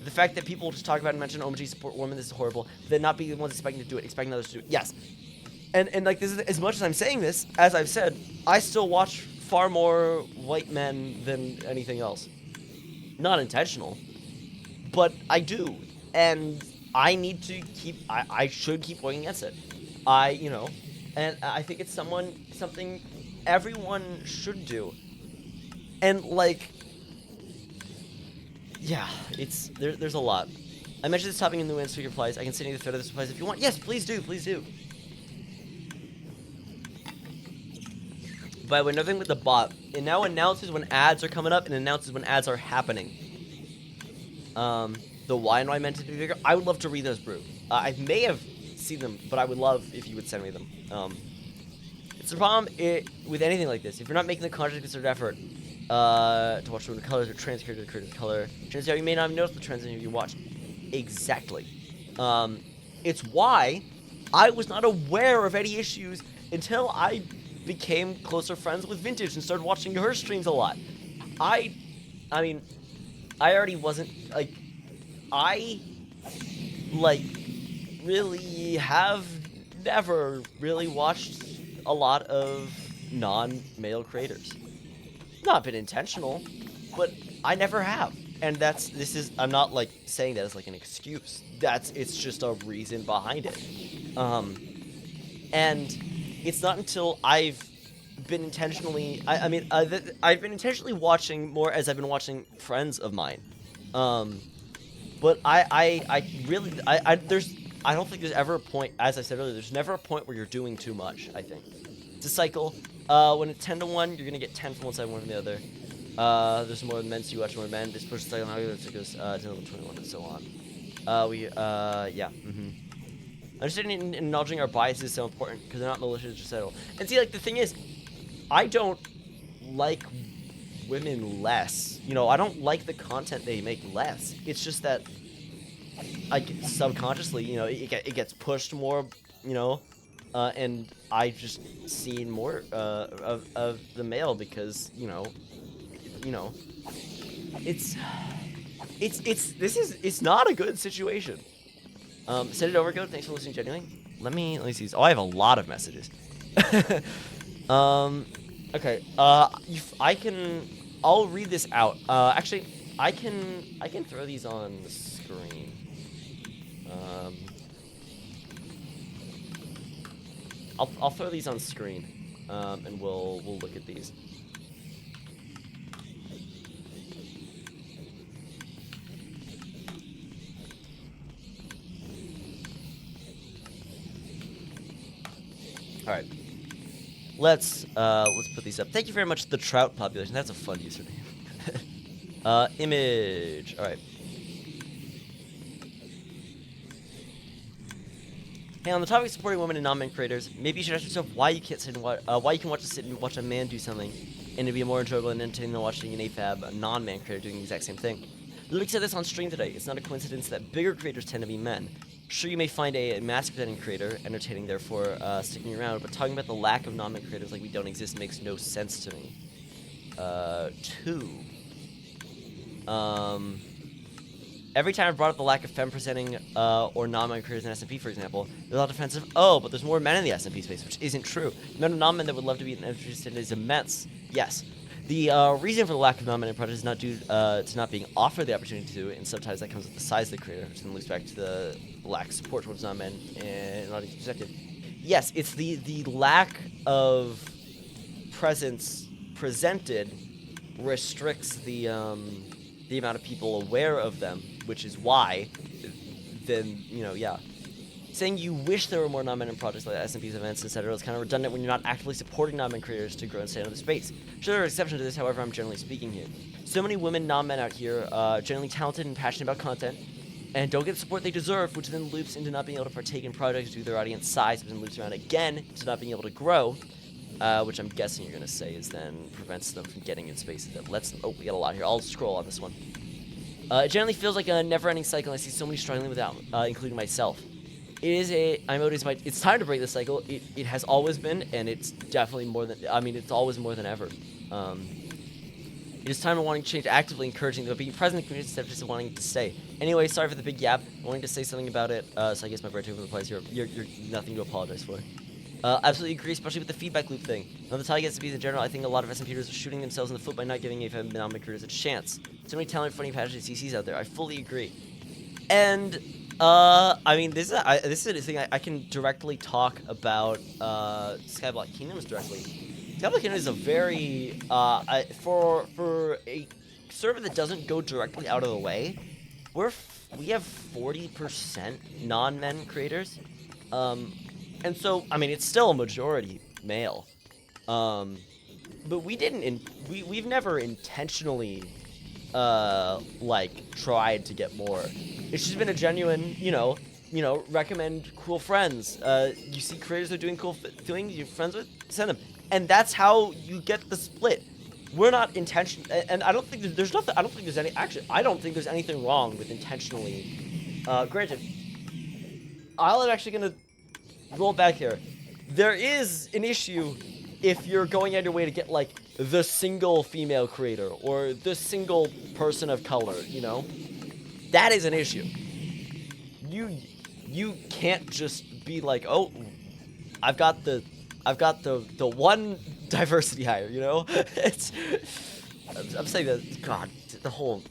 the fact that people just talk about and mention OMG support women, this is horrible, then not be the ones expecting to do it, expecting others to do it. Yes. And like, this is, as much as I'm saying this, as I've said, I still watch far more white men than anything else. Not intentional, but I do. And I need to keep, I should keep going against it. You know, and I think it's something everyone should do. And like, yeah, there's a lot. I mentioned this topic in the Windsweek replies. I can send you the thread of this replies if you want. Yes, please do, please do. By the way, another thing with the bot, it now announces when ads are coming up and announces when ads are happening. The why and why meant to be bigger. I would love to read those, Brew. I may have seen them, but I would love if you would send me them. It's the problem with anything like this. If you're not making the conscious concerted effort to watch women of color or trans characters of creators of color, you may not have noticed the trans you watched. Exactly. It's why I was not aware of any issues until I became closer friends with Vintage and started watching her streams a lot. I mean, I already wasn't, like, I, like, really have never really watched a lot of non-male creators. Not been intentional, but I never have. And I'm not, like, saying that as, like, an excuse. It's just a reason behind it. And it's not until I've been intentionally, I've been intentionally watching more as I've been watching friends of mine. But I really, I don't think there's ever a point, as I said earlier, there's never a point where you're doing too much, I think. It's a cycle. When it's 10 to 1, you're going to get 10 from one side, 1 from the other. There's more men, so you watch more men. This pushes the cycle, now it goes 10 to 21, and so on. Yeah. Understanding and acknowledging our biases is so important, because they're not malicious or settled. And see, like, the thing is, I don't like women less. You know, I don't like the content they make less. It's just that, like, subconsciously, you know, it gets pushed more, you know, and I just seen more of the male because, you know, it's not a good situation. Send it over, Code. Thanks for listening, genuinely. Let me see. Oh, I have a lot of messages. Okay. I'll read this out. Actually, I can throw these on the screen. I'll throw these on screen, and we'll look at these. All right. Let's put these up. Thank you very much, the trout population. That's a fun username. Image. All right. Hey, on the topic of supporting women and non-men creators, maybe you should ask yourself why you can't sit and why you can sit and watch a man do something, and it'd be more enjoyable and entertaining than watching an AFAB, a non-man creator, doing the exact same thing. Literally said this on stream today. It's not a coincidence that bigger creators tend to be men. Sure, you may find a masculine creator entertaining, therefore sticking around, but talking about the lack of non-men creators like we don't exist makes no sense to me. 2. Every time I brought up the lack of femme-presenting or non-men creators in SMP, for example, there's a lot of defensive, oh, but there's more men in the SMP space, which isn't true. The amount of non-men that would love to be interested is immense. Yes. The reason for the lack of non-men in projects is not due to not being offered the opportunity to, and sometimes that comes with the size of the creator, which then loops back to the lack of support towards non-men and not perspective. Yes, it's the lack of presence presented restricts the amount of people aware of them, which is why, then, you know, yeah. Saying you wish there were more non-men in projects like SMP's events, etc. is kind of redundant when you're not actively supporting non-men creators to grow and stay in the space. Sure, there are exceptions to this, however, I'm generally speaking here. So many women non-men out here, generally talented and passionate about content, and don't get the support they deserve, which then loops into not being able to partake in projects due to their audience size, which then loops around again to not being able to grow, which I'm guessing you're going to say is then prevents them from getting in spaces that lets them... Oh, we got a lot here. I'll scroll on this one. It generally feels like a never-ending cycle, and I see so many struggling without, including myself. It is it's time to break this cycle. It has always been, and it's definitely more than, it's always more than ever. It is time to wanting to change, actively encouraging them, being present in the community instead of just wanting to stay. Anyway, sorry for the big yap. Wanting to say something about it, so I guess my brain took over the place here. You're nothing to apologize for. Absolutely agree, especially with the feedback loop thing. Now, the tie gets to be in general, I think a lot of SMPers are shooting themselves in the foot by not giving non-men creators a chance. So many talented, funny, passionate CCs out there. I fully agree. And, this is a thing I can directly talk about, Skyblock Kingdoms directly. Skyblock Kingdoms is a very, for a server that doesn't go directly out of the way, we have 40% non-men creators. And so, it's still a majority male. But we've never intentionally, tried to get more. It's just been a genuine, recommend cool friends. You see creators that are doing cool things you're friends with, send them. And that's how you get the split. We're not and I don't think I don't think there's anything wrong with intentionally, granted, I'm actually gonna roll back here. there is an issue if you're going out of your way to get, like, the single female creator or the single person of color, you know? That is an issue. You can't just be like, oh, I've got the one diversity hire, you know? I'm saying that, God, the whole,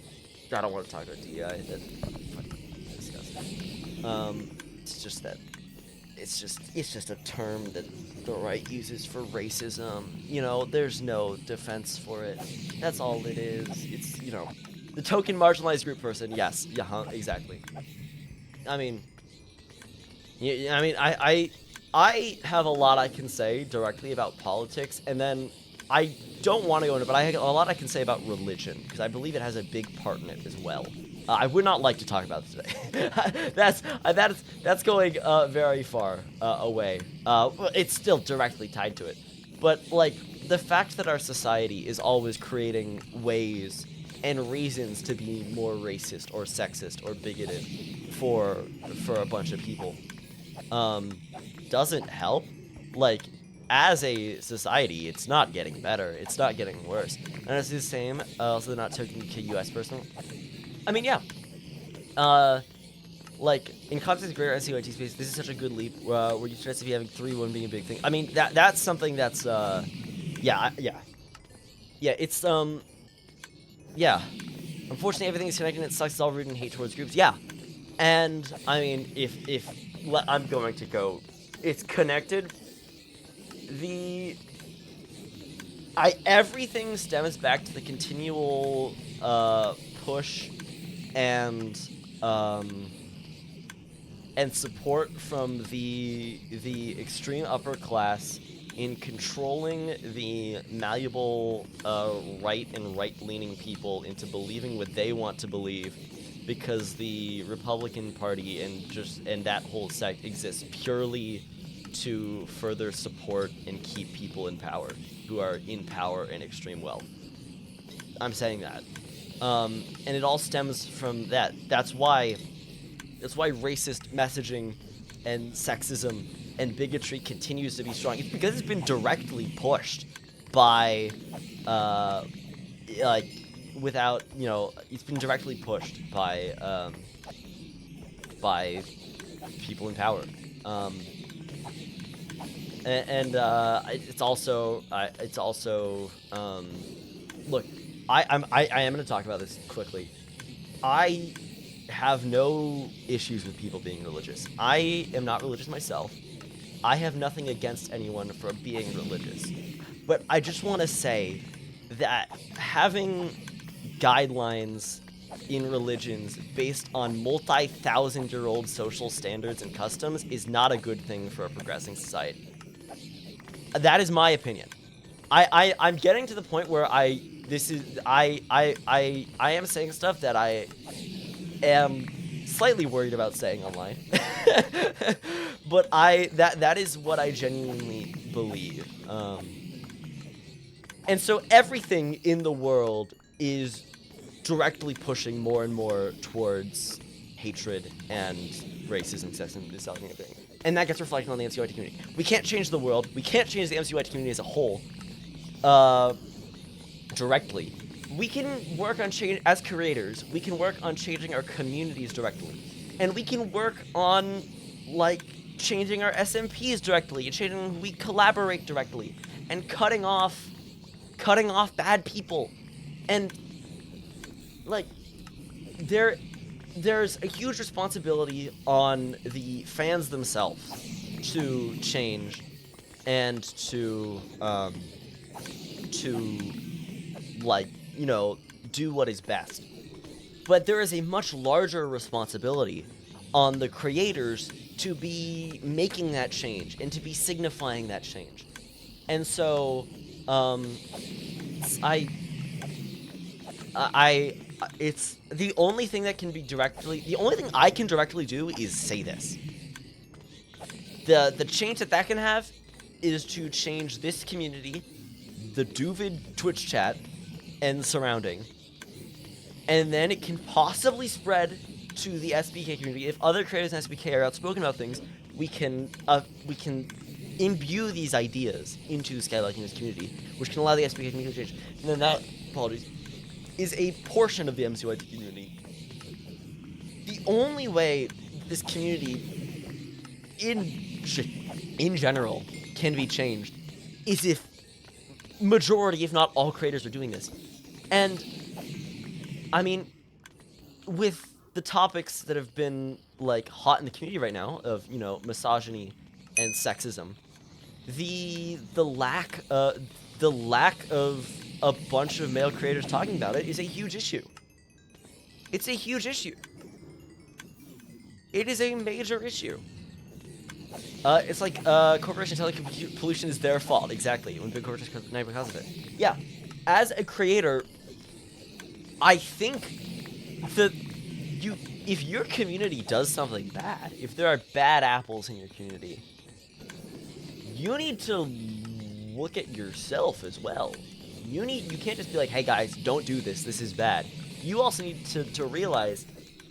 I don't want to talk about DEI, that's fucking disgusting. It's just a term that the right uses for racism, you know, there's no defense for it, that's all it is, it's, you know, the token marginalized group person, yes, yeah, exactly. I mean, I have a lot I can say directly about politics, and then I don't want to go into it, but I have a lot I can say about religion, because I believe it has a big part in it as well. I would not like to talk about this today. that's going very far away. It's still directly tied to it. But, like, the fact that our society is always creating ways and reasons to be more racist or sexist or bigoted for a bunch of people doesn't help. Like, as a society, it's not getting better. It's not getting worse. And it's the same. Also, not taking the US person. I mean, yeah. Like, in context of greater mcyt space, this is such a good leap where you start to be having 3 women being a big thing. I mean, that's something that's, yeah. Yeah, it's, yeah. Unfortunately, everything is connected and it sucks. It's all rooted in hate towards groups. Yeah. And, I mean, if I'm going to go, it's connected. Everything stems back to the continual, push and support from the extreme upper class in controlling the malleable right and right-leaning people into believing what they want to believe, because the Republican Party and that whole sect exists purely to further support and keep people in power who are in power and extreme wealth. I'm saying that. And it all stems from that. That's why racist messaging and sexism and bigotry continues to be strong. It's because it's been directly pushed by, like, without, you know, it's been directly pushed by people in power. It's also, look, I am going to talk about this quickly. I have no issues with people being religious. I am not religious myself. I have nothing against anyone for being religious. But I just want to say that having guidelines in religions based on multi-thousand-year-old social standards and customs is not a good thing for a progressing society. That is my opinion. I'm getting to the point where I am saying stuff that I am slightly worried about saying online. But that is what I genuinely believe. And so everything in the world is directly pushing more and more towards hatred and racism, sexism, this kind of thing. And that gets reflected on the mcyt community. We can't change the world. We can't change the mcyt community as a whole directly. We can work on change as creators. We can work on changing our communities directly. And we can work on, like, changing our SMPs directly, and changing we collaborate directly, and cutting off bad people. And, like, there's a huge responsibility on the fans themselves to change and to like, you know, do what is best. But there is a much larger responsibility on the creators to be making that change and to be signifying that change. And so, it's the only thing that can be the only thing I can directly do is say this. The change that can have is to change this community, the Duvid Twitch chat, and surrounding. And then it can possibly spread to the SBK community. If other creators in SBK are outspoken about things, we can imbue these ideas into the skyblock in this community, which can allow the SBK community to change. And then that, apologies, is a portion of the mcyt community. The only way this community, in general, can be changed is if majority, if not all, creators are doing this. And I mean, with the topics that have been like hot in the community right now of, you know, misogyny and sexism, the lack of a bunch of male creators talking about it is a huge issue. It's a huge issue. It is a major issue. It's like corporations telling pollution is their fault. Exactly. When big corporations connect because of it. Yeah. As a creator, I think that if your community does something bad, if there are bad apples in your community, you need to look at yourself as well. You can't just be like, hey guys, don't do this. This is bad. You also need to realize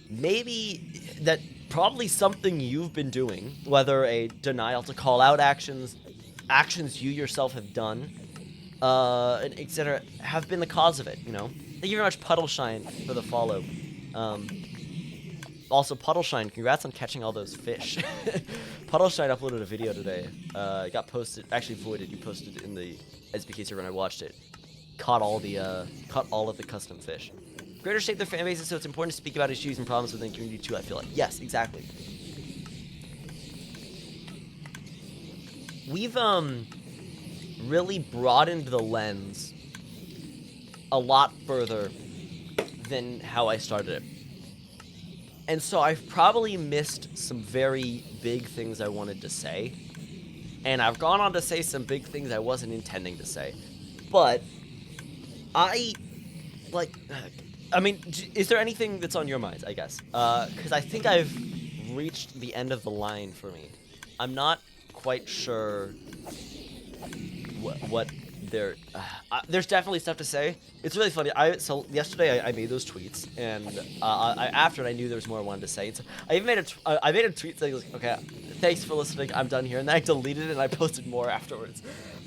maybe that probably something you've been doing, whether a denial to call out actions you yourself have done, etc., have been the cause of it, you know? Thank you very much, Puddleshine, for the follow. Also, Puddleshine, congrats on catching all those fish. Puddleshine uploaded a video today. It got posted, actually voided. You posted it in the SBK server and I watched it. Caught all of the custom fish. Creators shape their fan bases, so it's important to speak about issues and problems within the community too, I feel like. Yes, exactly. We've, really broadened the lens a lot further than how I started it. And so I've probably missed some very big things I wanted to say. And I've gone on to say some big things I wasn't intending to say. But I mean, is there anything that's on your minds, I guess? Because I think I've reached the end of the line for me. I'm not quite sure what there's definitely stuff to say. It's really funny. So yesterday I made those tweets, and after it I knew there was more I wanted to say. So I even made a tweet saying, like, okay, thanks for listening, I'm done here, and then I deleted it and I posted more afterwards.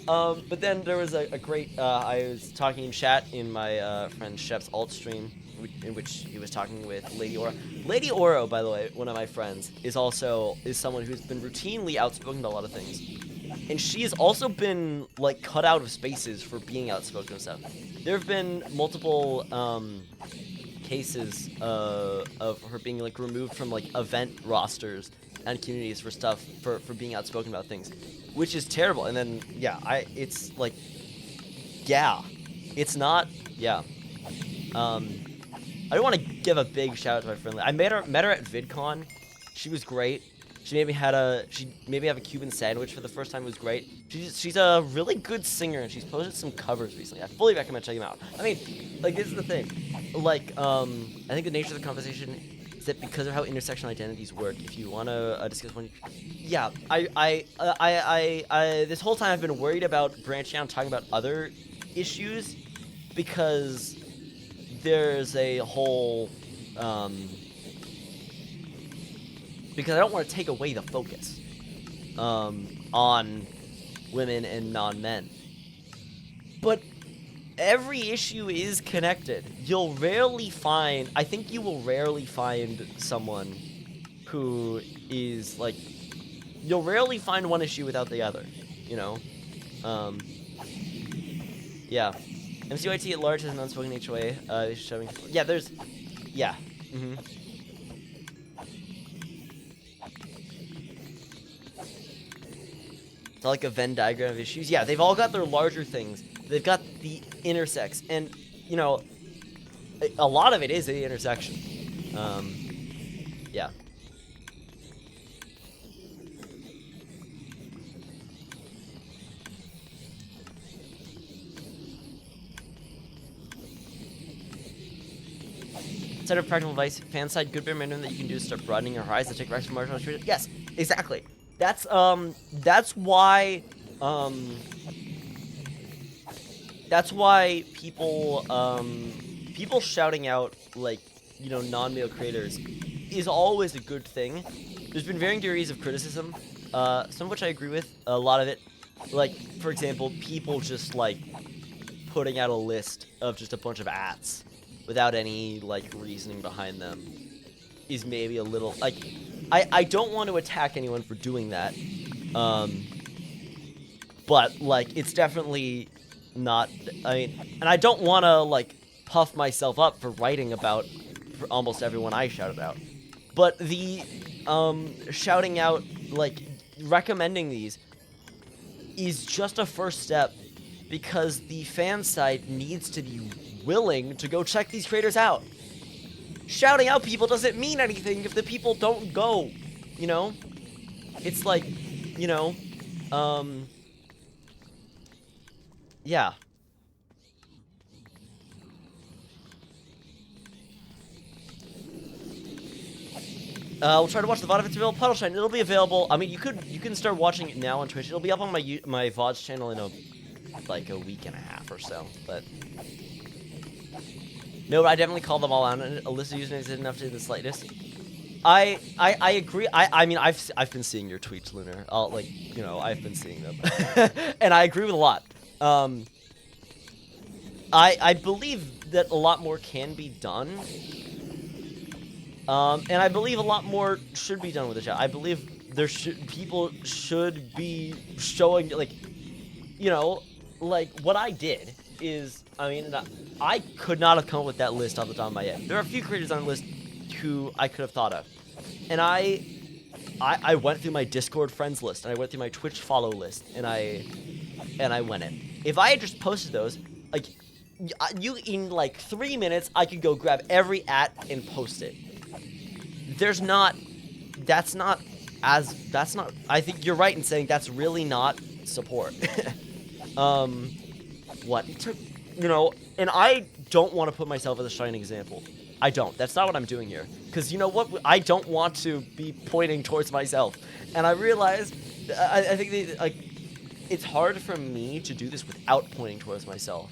But then there was a great, I was talking in chat in my friend Shep's alt stream, in which he was talking with Lady Oro. Lady Oro, by the way, one of my friends, is someone who's been routinely outspoken about a lot of things. And she has also been, like, cut out of spaces for being outspoken and stuff. There have been multiple cases of her being, like, removed from, like, event rosters and communities for stuff, for being outspoken about things, which is terrible. And then, yeah, it's, like, yeah. It's not, yeah. I do want to give a big shout out to my friend. I met her at VidCon. She was great. She made me have a Cuban sandwich for the first time. It was great. She's a really good singer, and she's posted some covers recently. I fully recommend checking them out. I mean, like, this is the thing. Like, I think the nature of the conversation is that because of how intersectional identities work, if you want to discuss one, yeah, this whole time I've been worried about branching out and talking about other issues because there's a whole, because I don't want to take away the focus on women and non-men. But every issue is connected. I think you will rarely find someone who is, like, you'll rarely find one issue without the other, you know? Yeah. mcyt at large has an unspoken HOA, showing, yeah, there's, yeah, It's like a Venn diagram of issues. Yeah, they've all got their larger things. They've got the intersects, and, you know, a lot of it is the intersection. Yeah. Instead of practical advice, fan side, good bare minimum that you can do is start broadening your horizons and take risks from marginalized. Yes, exactly. That's why people shouting out, like, you know, non-male creators is always a good thing. There's been varying degrees of criticism some of which I agree with. A lot of it, like, for example, people just, like, putting out a list of just a bunch of ats without any, like, reasoning behind them is maybe a little, like, I don't want to attack anyone for doing that, but, like, it's definitely not, I mean, and I don't want to, like, puff myself up for writing about for almost everyone I shouted out, but the, shouting out, like, recommending these is just a first step, because the fan side needs to be willing to go check these creators out. Shouting out people doesn't mean anything if the people don't go, you know? It's like, you know, yeah. We'll try to watch the VOD if it's available. Puddle Shine, it'll be available. I mean, you can start watching it now on Twitch. It'll be up on my VODs channel in like a week and a half or so. But no, I definitely call them all out. A list of usernames isn't enough to do the slightest. I agree. I mean, I've been seeing your tweets, Lunar. Like, you know, I've been seeing them, and I agree with a lot. I believe that a lot more can be done. And I believe a lot more should be done with the chat. I believe people should be showing, like, you know, like, what I did is, I mean, I could not have come up with that list off the top of my head. There are a few creators on the list who I could have thought of. And I went through my Discord friends list, and I went through my Twitch follow list, and I went in. If I had just posted those, like, in like 3 minutes, I could go grab every @ and post it. That's not, I think you're right in saying that's really not support. What? You know, and I don't want to put myself as a shining example. I don't. That's not what I'm doing here. Because you know what? I don't want to be pointing towards myself. And I realize, I think that, like, it's hard for me to do this without pointing towards myself.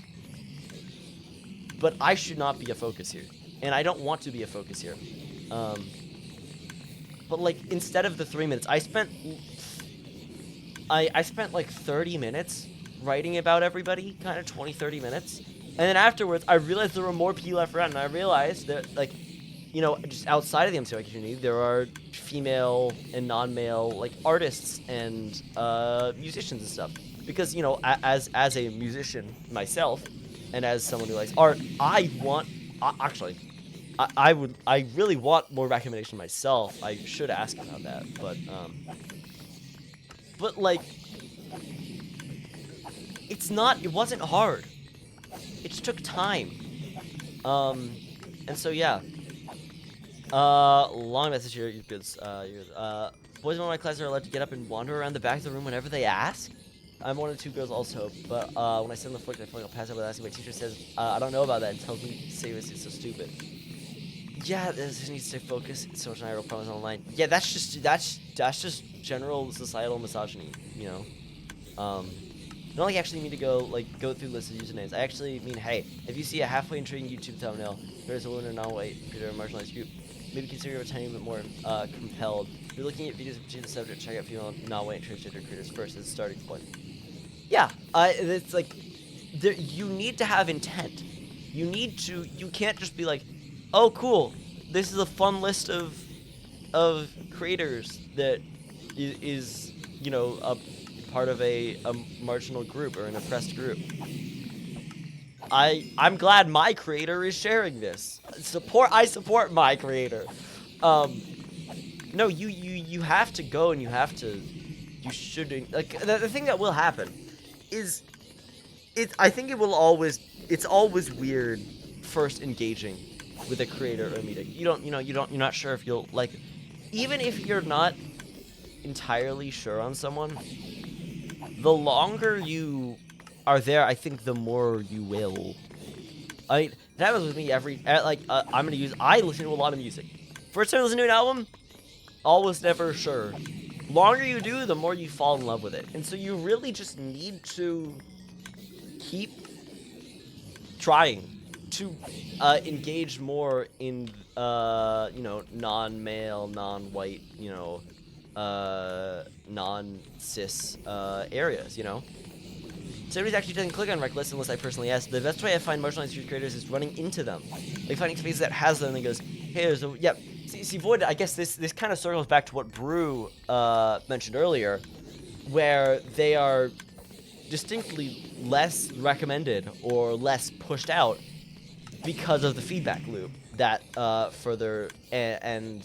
But I should not be a focus here. And I don't want to be a focus here. But, like, instead of the 3 minutes, I spent like 30 minutes writing about everybody, kind of 20, 30 minutes. And then afterwards, I realized there were more people left around, and I realized that, like, you know, just outside of the MCY community, there are female and non-male, like, artists and musicians and stuff. Because, you know, as a musician myself, and as someone who likes art, I really want more recommendation myself. I should ask about that, but like, it wasn't hard. It just took time. And so yeah. Long message here. You're good. Boys in one of my classes are allowed to get up and wander around the back of the room whenever they ask. I'm one of the 2 girls also, but when I sit on the floor, I feel like I'll pass out without asking. My teacher says, I don't know about that and tells me seriously it's so stupid. Yeah, this needs to stay focused. It's so much viral problems online. Yeah, that's just general societal misogyny, you know. I don't actually mean to go through lists of usernames. I actually mean, hey, if you see a halfway intriguing YouTube thumbnail, there's a woman or non-white creator or marginalized group, maybe consider a tiny bit more compelled. If you're looking at videos of the subject, check out female non-white transgender creators first as a starting point. Yeah, it's like, you need to have intent. You can't just be like, oh, cool, this is a fun list of creators that is, you know, a part of a marginal group or an oppressed group. I'm glad my creator is sharing this. I support my creator. No, you have to go, and you shouldn't, like, the thing that will happen is, I think it's always weird first engaging with a creator or a meeting. You're not sure if you'll, like, even if you're not entirely sure on someone, the longer you are there, I think the more you will. That happens with me I listen to a lot of music. First time I listen to an album, always never sure. Longer you do, the more you fall in love with it. And so you really just need to keep trying to engage more in, you know, non-male, non-white, you know, non-cis areas, you know? Somebody actually doesn't click on rec lists unless I personally ask. The best way I find marginalized youth creators is running into them. Like finding spaces that has them and goes, hey, there's a, yeah. See, Void, I guess this kind of circles back to what Brew mentioned earlier, where they are distinctly less recommended or less pushed out because of the feedback loop that further and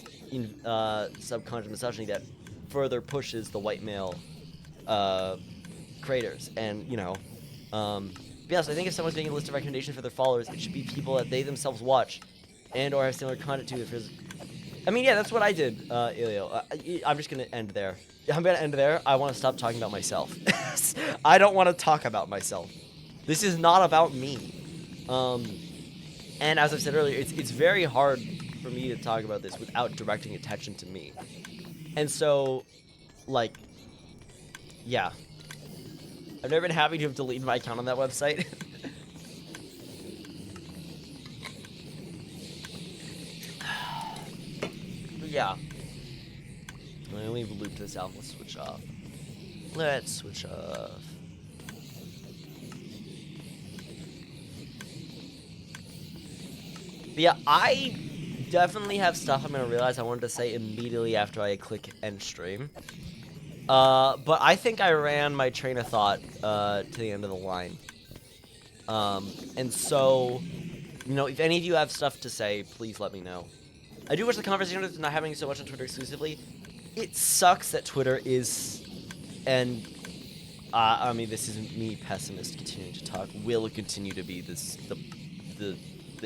subconscious misogyny that further pushes the white male creators. And you know, yes, I think if someone's making a list of recommendations for their followers, it should be people that they themselves watch and or have similar content to. I mean, yeah, that's what I did, Ilio. I'm just gonna end there. I'm gonna end there. I want to stop talking about myself. I don't want to talk about myself. This is not about me. And as I've said earlier, it's very hard for me to talk about this without directing attention to me. And so, like, yeah. I've never been happy to have deleted my account on that website. But yeah. Let me loop this out. Let's switch off. Let's switch off. But yeah, I definitely have stuff I'm gonna realize I wanted to say immediately after I click end stream. But I think I ran my train of thought to the end of the line. And so, you know, if any of you have stuff to say, please let me know. I do wish the conversation was not happening so much on Twitter exclusively. It sucks that Twitter is, and I mean, this isn't me pessimist continuing to talk, will continue to be this the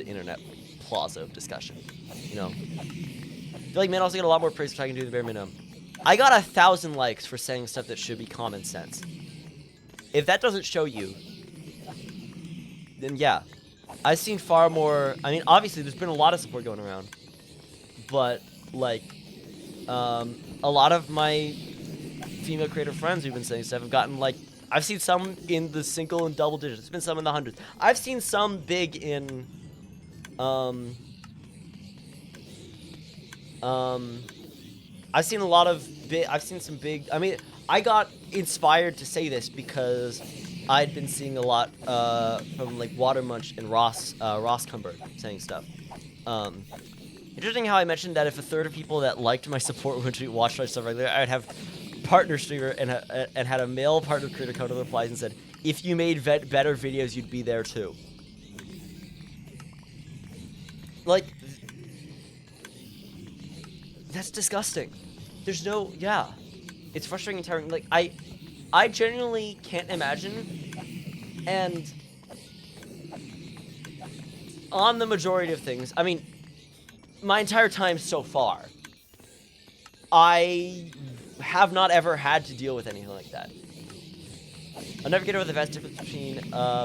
internet plaza of discussion. You know, I feel like men also get a lot more praise for talking to the bare minimum. I got 1,000 likes for saying stuff that should be common sense. If that doesn't show you, then yeah. I've seen far more. I mean, obviously, there's been a lot of support going around, but like, a lot of my female creator friends who've been saying stuff have gotten like, I've seen some in the single and double digits. There's been some in the hundreds. I've seen some big in, I've seen a lot of I've seen some big. I mean, I got inspired to say this because I'd been seeing a lot from like Watermunch and Ross Cumber saying stuff. Interesting how I mentioned that if a third of people that liked my support would watch my stuff regularly, I'd have partner streamer and had a male partner creator come to the replies and said, if you made better videos, you'd be there too. Like, that's disgusting. There's no, yeah. It's frustrating and tiring. Like, I genuinely can't imagine. And on the majority of things, I mean, my entire time so far, I have not ever had to deal with anything like that. I'll never get over the vast difference between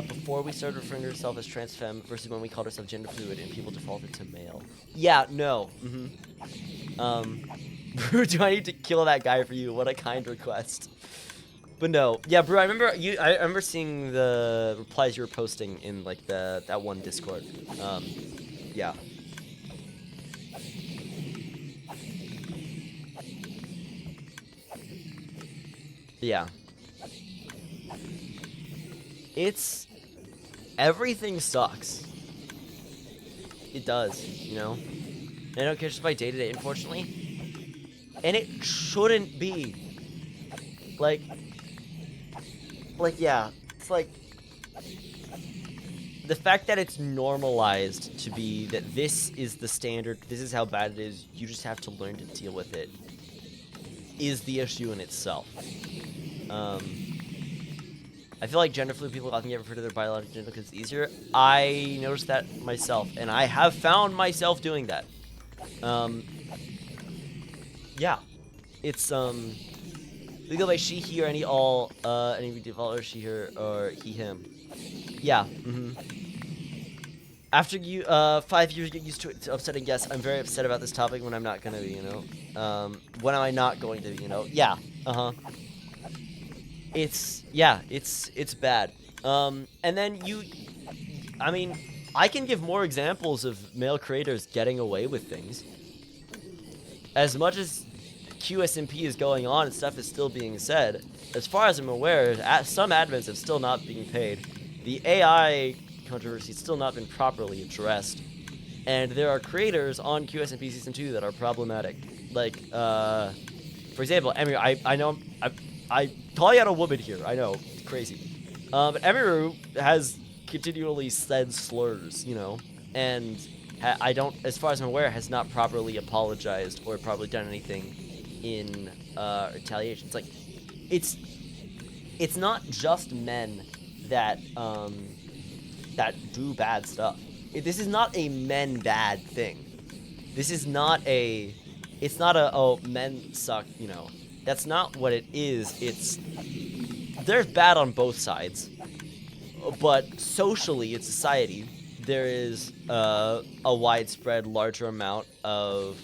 before we started referring to ourselves as trans femme versus when we called ourselves gender fluid and people defaulted to male. Yeah, no. Brew, do I need to kill that guy for you? What a kind request. But no, yeah, Brew, I remember seeing the replies you were posting in like that one Discord. Yeah. Yeah. It's... everything sucks. It does, you know? And I don't care just by day-to-day, unfortunately. And it shouldn't be. Like, yeah. It's like... the fact that it's normalized to be that this is the standard, this is how bad it is, you just have to learn to deal with it, is the issue in itself. I feel like gender fluid people often get referred to their biological gender because it's easier. I noticed that myself, and I have found myself doing that. Yeah. It's, we go by she, he, or any all, any default, or she, her, or he, him. Yeah, After you, 5 years get used to it, upsetting guests, I'm very upset about this topic when I'm not gonna be, you know? When am I not going to be, you know? Yeah, It's, yeah, it's bad. And then I mean, I can give more examples of male creators getting away with things. As much as QSMP is going on and stuff is still being said. As far as I'm aware, some admins have still not been paid. The AI controversy has still not been properly addressed. And there are creators on QSMP Season 2 that are problematic. Like, for example, Emiru, I know I calling out a woman here. I know, it's crazy. But Emiru has continually said slurs, you know, and I don't, as far as I'm aware, has not properly apologized or properly done anything in retaliation. It's like, it's not just men that that do bad stuff. This is not a men bad thing. This is not a, it's not a, oh, men suck, you know. That's not what it is. It's, there's bad on both sides, but socially in society, there is a widespread, larger amount of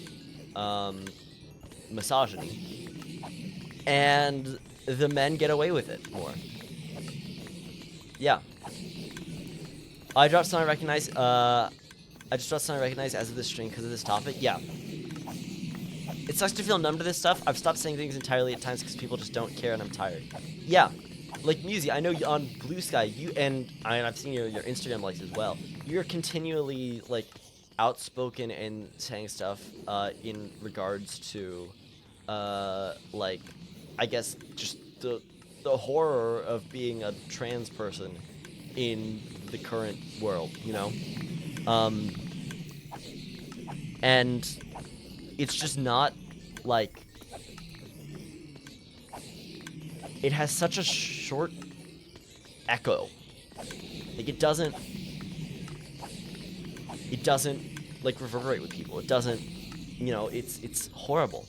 misogyny, and the men get away with it more. Yeah. I dropped something I recognize. I just dropped something I recognize as of this stream because of this topic. Yeah. It sucks to feel numb to this stuff. I've stopped saying things entirely at times because people just don't care and I'm tired. Yeah. Like Musi, I know on Blue Sky, you and I've seen your Instagram likes as well. You're continually like outspoken and saying stuff in regards to like, I guess just the horror of being a trans person in the current world, you know? And it's just not, like, it has such a short echo. Like, it doesn't, like, reverberate with people. It doesn't, you know, it's horrible.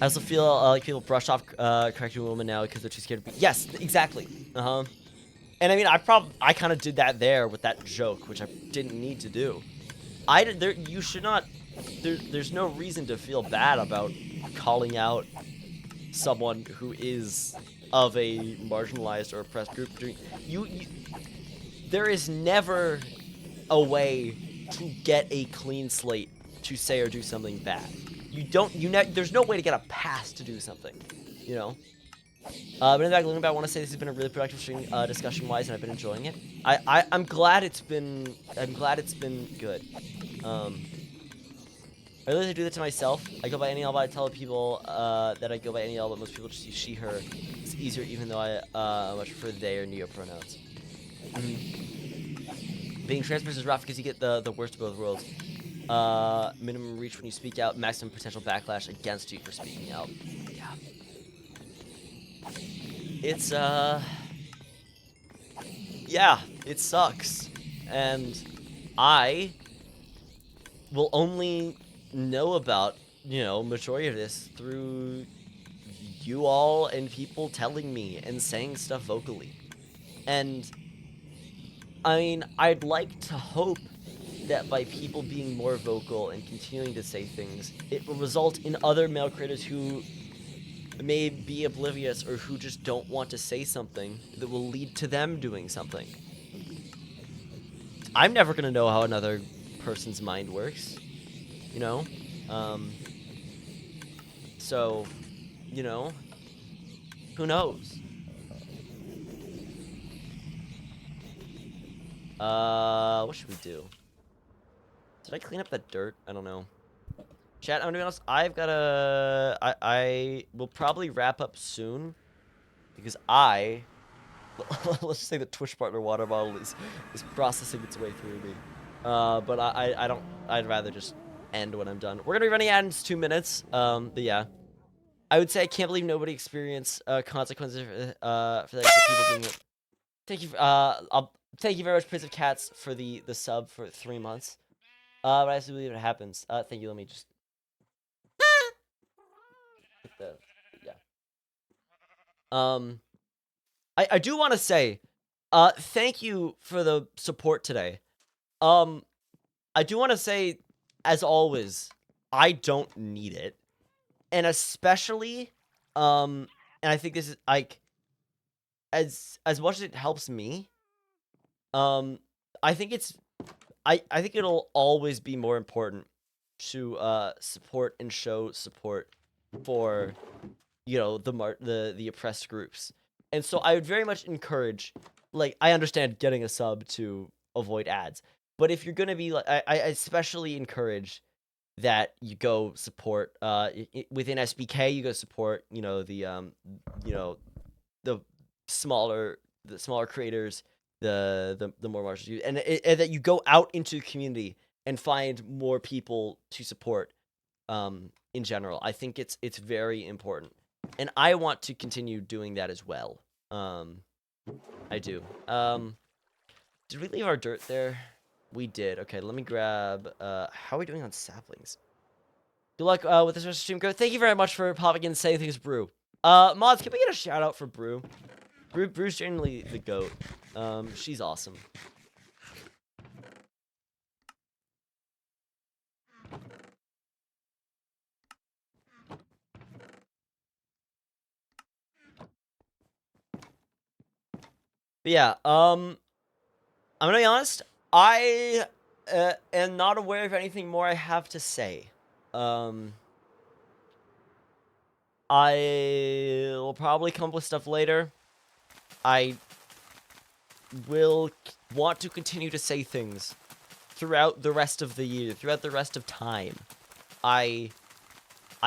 I also feel like people brush off correcting women now because they're too scared to be. Yes, exactly. And I mean, I kind of did that there with that joke, which I didn't need to do. You should not. There's no reason to feel bad about calling out someone who is of a marginalized or oppressed group. There is never a way to get a clean slate to say or do something bad. There's no way to get a pass to do something, you know? But in fact, looking back, I want to say this has been a really productive stream, discussion-wise, and I've been enjoying it. I'm glad it's been good. I literally do that to myself. I go by any but I tell people that I go by any but most people just use she, her. It's easier, even though I much prefer they or neo pronouns. Being trans person is rough because you get the worst of both worlds. Minimum reach when you speak out, maximum potential backlash against you for speaking out. Yeah. It's, yeah, it sucks. And I will only know about, you know, majority of this through you all and people telling me and saying stuff vocally. And, I mean, I'd like to hope that by people being more vocal and continuing to say things, it will result in other male creators who may be oblivious or who just don't want to say something that will lead to them doing something. I'm never going to know how another person's mind works, you know? So, you know, who knows? What should we do? Did I clean up that dirt? I don't know. Chat, I'm gonna be honest, I've gotta... I will probably wrap up soon. Because let's just say the Twitch partner water bottle is processing its way through me. But I'd rather just end when I'm done. We're gonna be running out in 2 minutes. But yeah. I would say I can't believe nobody experienced consequences for like, the people being... Thank you, thank you very much, Prince of Cats, for the sub for 3 months. But I still believe it happens. Thank you, let me just... Yeah. I do want to say, thank you for the support today. I do want to say, as always, I don't need it. And especially, and I think this is, like, as much as it helps me, I think it's, I think it'll always be more important support and show support for, the oppressed groups. And so I would very much encourage, like, I understand getting a sub to avoid ads, but if you're gonna be like, I especially encourage that you go support within SBK, you go support, you know the smaller creators, the more marginal, and that you go out into the community and find more people to support in general. I think it's very important, and I want to continue doing that as well. I do. Did we leave our dirt there? We did. Okay, let me grab. How are we doing on saplings? Good luck with this rest of stream code. Thank you very much for popping in and saying things, Brew. Mods, can we get a shout out for Brew? Brew's generally the GOAT. She's awesome. But yeah, I'm gonna be honest. I am not aware of anything more I have to say. I will probably come up with stuff later. I will want to continue to say things throughout the rest of the year, throughout the rest of time. I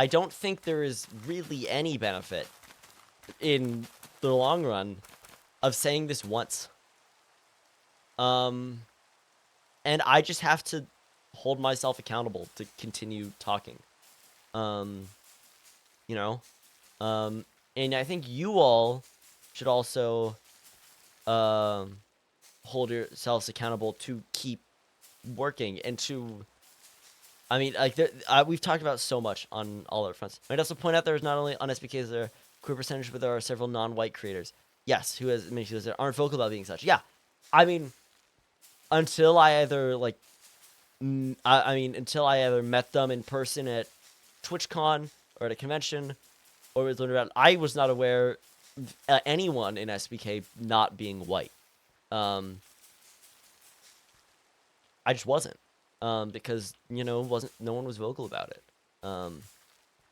don't think there is really any benefit in the long run of saying this once. And I just have to hold myself accountable to continue talking. And I think you all should also hold yourselves accountable to keep working and to, I mean, like, we've talked about so much on all our fronts. I'd also point out there's not only on SBKs there are queer percentage, but there are several non-white creators. Yes, who has many creators that aren't vocal about being such. Yeah, I mean, until I either like, until I either met them in person at TwitchCon or at a convention, or was learning about, I was not aware anyone in SBK not being white. I just wasn't, because no one was vocal about it.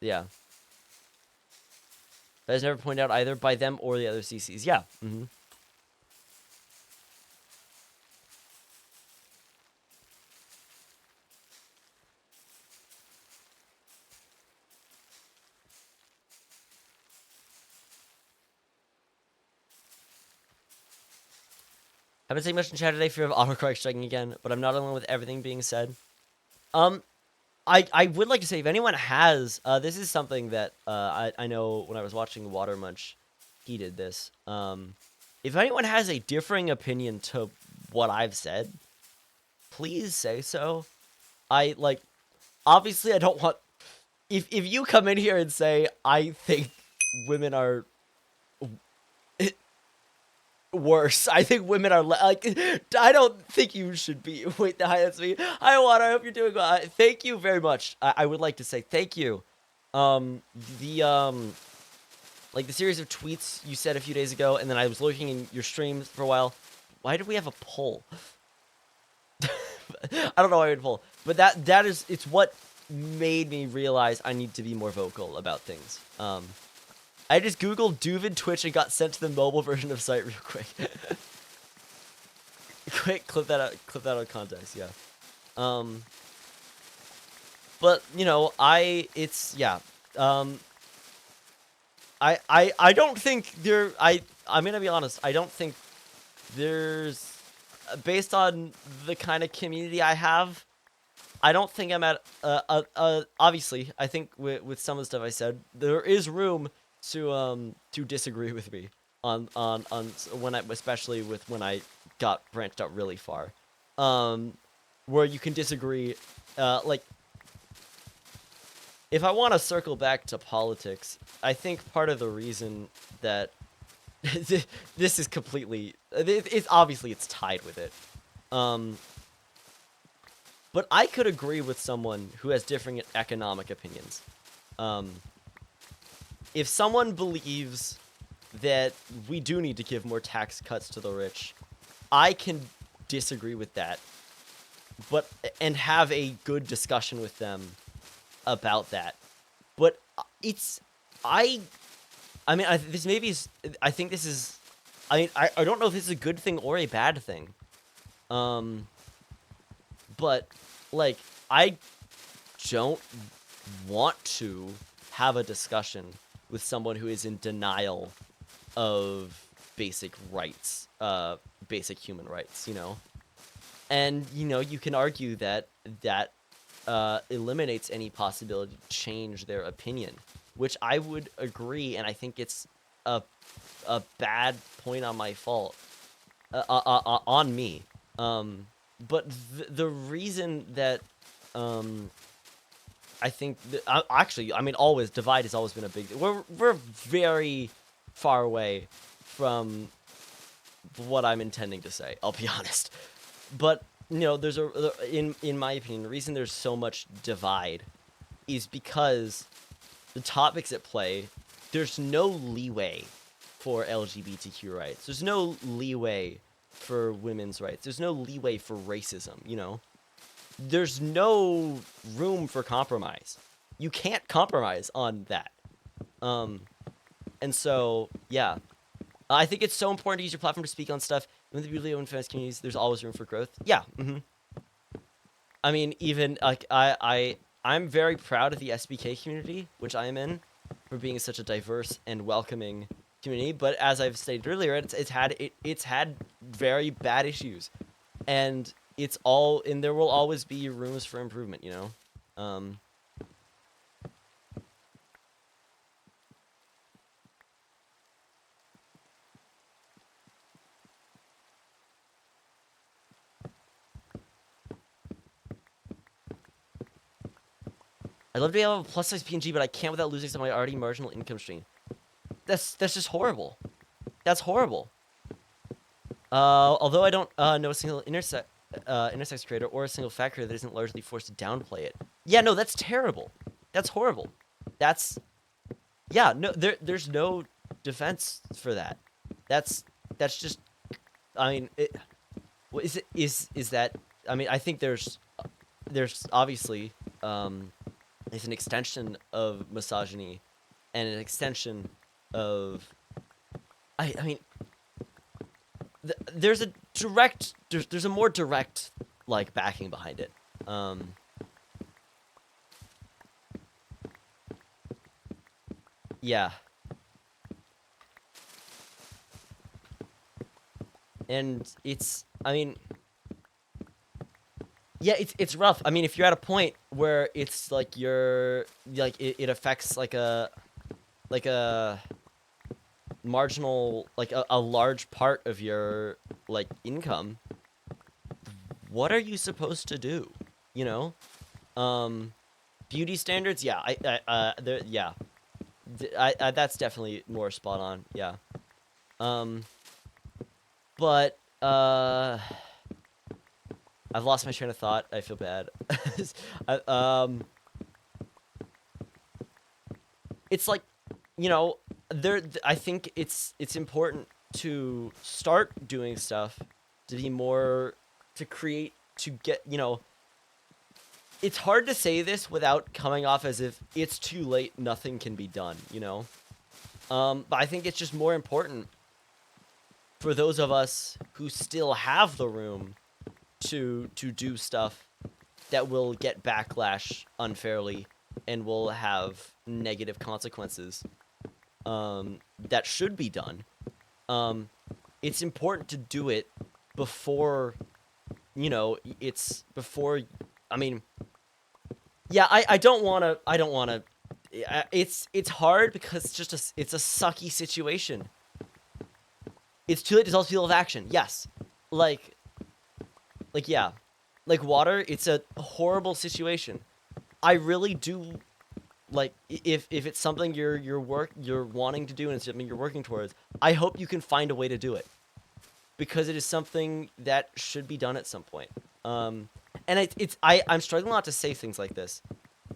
Yeah. That was never pointed out either by them or the other CCs. Yeah. Haven't saying much in chat today, fear of autocorrect striking again, but I'm not alone with everything being said. I would like to say, if anyone has, this is something that I know when I was watching Water Munch, he did this. If anyone has a differing opinion to what I've said, please say so. Obviously I don't want, if you come in here and say, I think women are worse. I think women are I don't think you should be. Wait, hi, that's me. Hi, Water. I hope you're doing well. Thank you very much. I would like to say thank you. The series of tweets you said a few days ago, and then I was looking in your streams for a while. Why did we have a poll? I don't know why we had a poll, but it's what made me realize I need to be more vocal about things. I just googled Duvin Twitch and got sent to the mobile version of site real quick. Quick, clip that out of context, yeah. But I don't think I'm gonna be honest, I don't think there's, based on the kind of community I have, I don't think I'm at obviously I think with some of the stuff I said, there is room to disagree with me on when especially with when I got branched out really far, where you can disagree, if I want to circle back to politics, I think part of the reason that this is completely, it's obviously it's tied with it, but I could agree with someone who has differing economic opinions. If someone believes that we do need to give more tax cuts to the rich, I can disagree with that but and have a good discussion with them about that. But it's I I mean this maybe is I think this is I don't know if this is a good thing or a bad thing. But like I don't want to have a discussion with someone who is in denial of basic rights, basic human rights, you know? And, you know, you can argue that that eliminates any possibility to change their opinion, which I would agree, and I think it's a, a bad point on my fault, on me. But the reason that I think actually, I mean, always divide has always been a big. We're very far away from what I'm intending to say. I'll be honest, but you know, there's in my opinion, the reason there's so much divide is because the topics at play, there's no leeway for LGBTQ rights. There's no leeway for women's rights. There's no leeway for racism. You know, there's no room for compromise. You can't compromise on that. Um, and so, yeah, I think it's so important to use your platform to speak on stuff. In the beauty of feminist communities, there's always room for growth. Yeah. I mean, even like I'm very proud of the SBK community, which I am in, for being such a diverse and welcoming community. But as I've stated earlier, it's had very bad issues, and there will always be rooms for improvement. You know. I'd love to be able to have a plus size PNG, but I can't without losing some of my already marginal income stream. That's just horrible. That's horrible. Although I don't know a single intersex creator or a single fat creator that isn't largely forced to downplay it. Yeah, no, that's terrible. That's horrible. That's yeah, no, there's no defense for that. That's just, I mean, is that? I mean, I think there's obviously it's an extension of misogyny, and an extension of I mean, there's a more direct like backing behind it. Yeah. And I mean, yeah, it's rough. I mean, if you're at a point where it's like it affects like a marginal, like a large part of your like income, what are you supposed to do? You know? Beauty standards, yeah, yeah. That's definitely more spot on, yeah. But I've lost my train of thought. I feel bad. It's like, you know, I think it's important to start doing stuff to be more to create to get, you know, it's hard to say this without coming off as if it's too late, nothing can be done, you know. But I think it's just more important for those of us who still have the room to do stuff that will get backlash unfairly and will have negative consequences that should be done. It's important to do it before, you know, it's before, I mean, yeah, I don't want to, it's hard because it's a sucky situation. It's too late to dissolve field of action. Yes. Like, yeah. Like water, it's a horrible situation. I really do, like, if it's something you're wanting to do and it's something you're working towards, I hope you can find a way to do it. Because it is something that should be done at some point. And I'm struggling not to say things like this.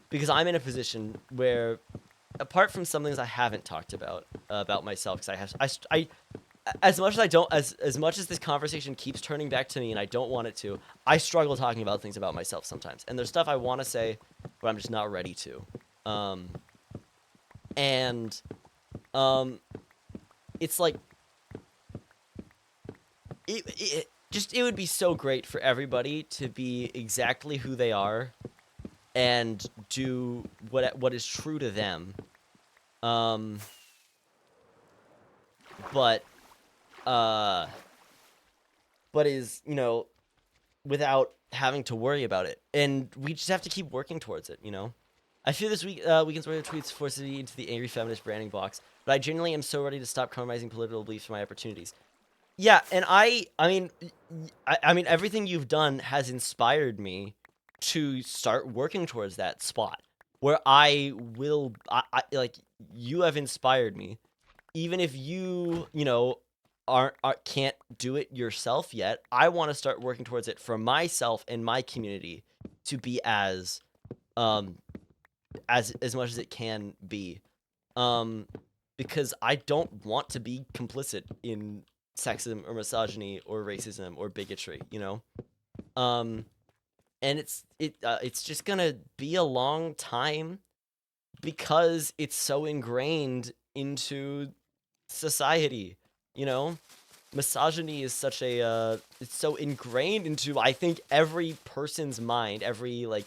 Because I'm in a position where, apart from some things I haven't talked about myself, because as much as I don't, as much as this conversation keeps turning back to me, and I don't want it to, I struggle talking about things about myself sometimes, and there's stuff I want to say, but I'm just not ready to. Um, and it's like it would be so great for everybody to be exactly who they are and do what is true to them. But is, without having to worry about it. And we just have to keep working towards it, I feel this weekend's worth of tweets forces me into the angry feminist branding box, but I genuinely am so ready to stop compromising political beliefs for my opportunities. Yeah, and I mean, everything you've done has inspired me to start working towards that spot where like, you have inspired me, even if you aren't can't do it yourself yet. I want to start working towards it for myself and my community to be as much as it can be, because I don't want to be complicit in sexism or misogyny or racism or bigotry, and it's just gonna be a long time because it's so ingrained into society, you know. Misogyny is such a it's so ingrained into, I think, every person's mind, every, like,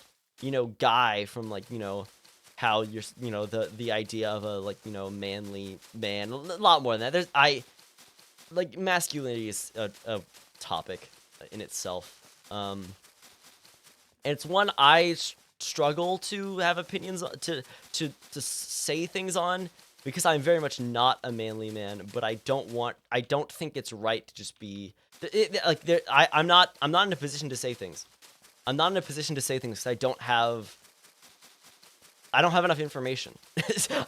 guy, from, like, how you're, the idea of a, like, manly man. A lot more than that. Like, masculinity is a topic in itself, and it's one I struggle to have opinions on, to say things on, because I'm very much not a manly man, but I don't think it's right to just be I'm not in a position to say things. I'm not in a position to say things because I don't have enough information.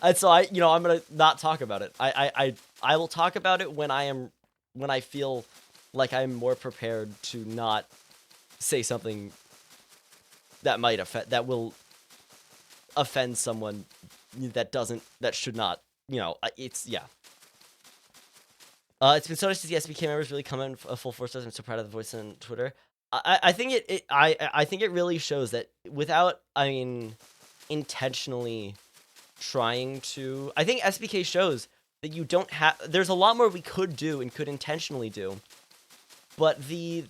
And so I'm gonna not talk about it. I will talk about it when I feel like I'm more prepared to not say something that will offend someone that should not. It's, yeah. It's been so nice to see SBK members really come in full force. I'm so proud of the voice on Twitter. I think I think it really shows that without, intentionally trying to. I think SBK shows that you don't have. There's a lot more we could do and could intentionally do, but the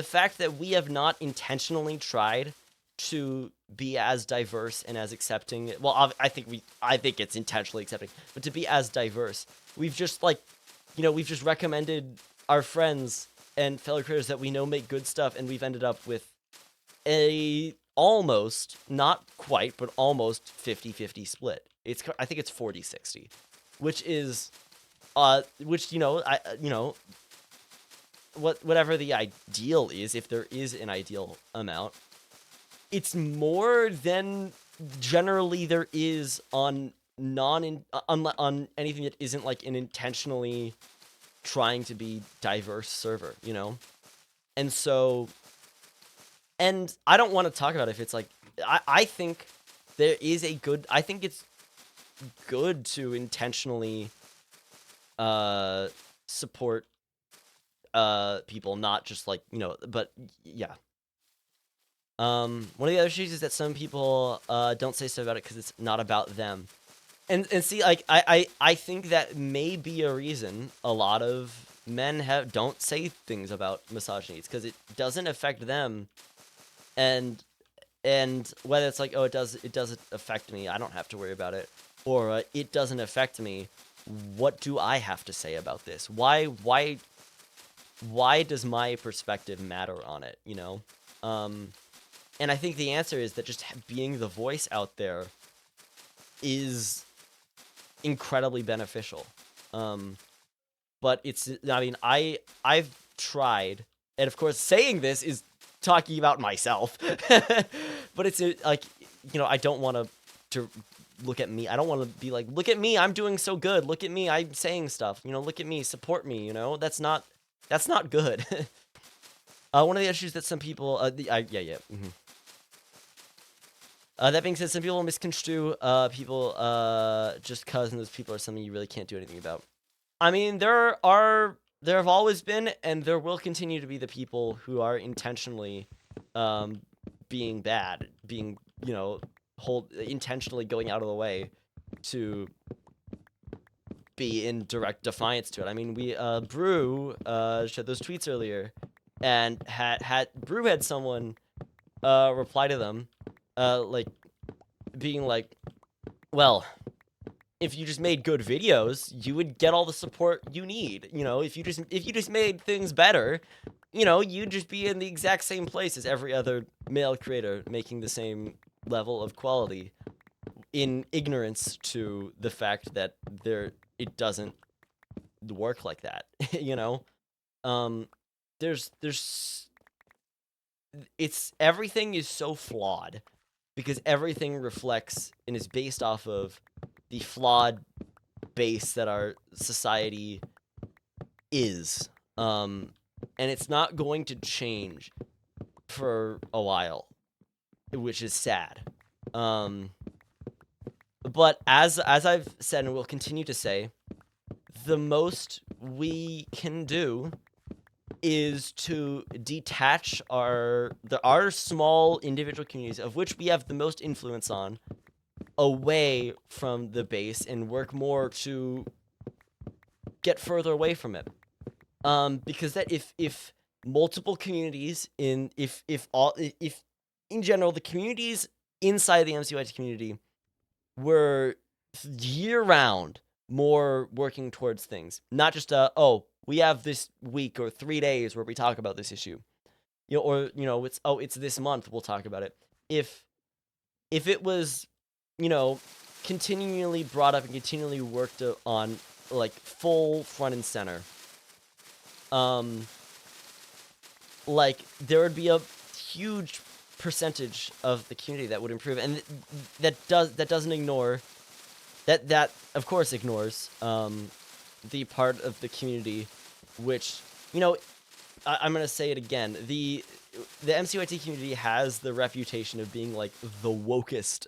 fact that we have not intentionally tried to be as diverse and as accepting. Well, I think it's intentionally accepting, but to be as diverse, we've just, like, we've just recommended our friends and fellow creators that we know make good stuff, and we've ended up with a almost, not quite, but almost 50-50 split. I think it's 40-60, which is, whatever the ideal is, if there is an ideal amount, it's more than generally there is on on anything that isn't, like, an intentionally trying to be diverse server, And so, and I don't want to talk about if it's like, I think there is I think it's good to intentionally support people, not just, like, but yeah. One of the other issues is that some people don't say stuff about it because it's not about them. And see, like, I think that may be a reason a lot of men don't say things about misogyny. It's because it doesn't affect them, and whether it's like, oh, it doesn't affect me, I don't have to worry about it, or it doesn't affect me, what do I have to say about this? Why does my perspective matter on it? And I think the answer is that just being the voice out there is incredibly beneficial. But it's, I've tried, and of course saying this is talking about myself, but it's like, I don't want to look at me. I don't want to be like, look at me, I'm doing so good. Look at me, I'm saying stuff. Look at me, support me. That's not good. One of the issues that some people, that being said, some people misconstrue people just cause, and those people are something you really can't do anything about. I mean, there have always been and there will continue to be the people who are intentionally um being bad, being, intentionally going out of the way to be in direct defiance to it. I mean, we Brew shared those tweets earlier, and had Brew had someone reply to them, like being like, well, if you just made good videos, you would get all the support you need. If you just made things better, you'd just be in the exact same place as every other male creator making the same level of quality, in ignorance to the fact that it doesn't work like that. you know there's it's everything is so flawed because everything reflects and is based off of the flawed base that our society is. And it's not going to change for a while, which is sad. But as I've said and will continue to say, the most we can do is to detach our small individual communities, of which we have the most influence on, away from the base and work more to get further away from it. Because that if multiple communities if in general the communities inside the MCYT community were year round more working towards things, not just we have this week or 3 days where we talk about this issue, or it's this month we'll talk about it. If it was, continually brought up and continually worked on, like, full front and center, like, there would be a huge percentage of the community that would improve, and that doesn't ignore that of course ignores the part of the community which, I'm gonna say it again, the MCYT community has the reputation of being like the wokest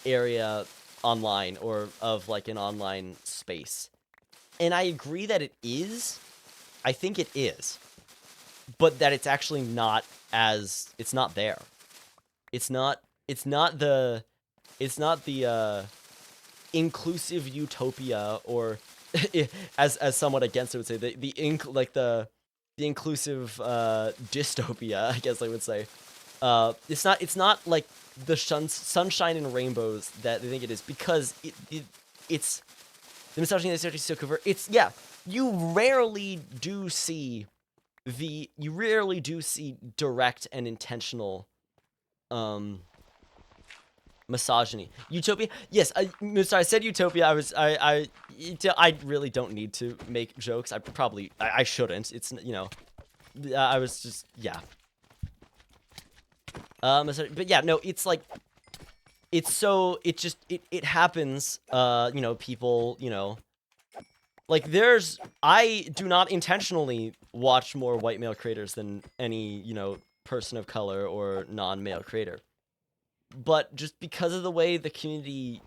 area online, or of like an online space, and I agree that it is. I think it is, but that it's actually not it's not there. It's not the inclusive utopia, or as somewhat against it would say, the inclusive dystopia, I guess I would say. It's not like the sunshine and rainbows that they think it is, because it's the misogyny that's actually so covert. You rarely do see direct and intentional misogyny. Utopia, yes. I said utopia. I really don't need to make jokes. I shouldn't. It's, I was just, yeah. But yeah, no, it's like, it happens. People, like, I do not intentionally watch more white male creators than any, person of color or non-male creator. But just because of the way the community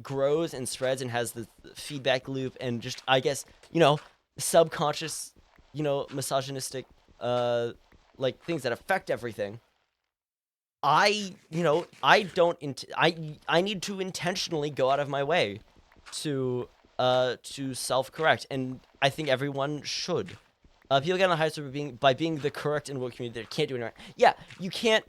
grows and spreads and has the feedback loop, and just, I guess, subconscious, misogynistic, like, things that affect everything, I need to intentionally go out of my way to self-correct, and I think everyone should. People get on the highest by being the correct and woke community that can't do anything right. Yeah, you can't.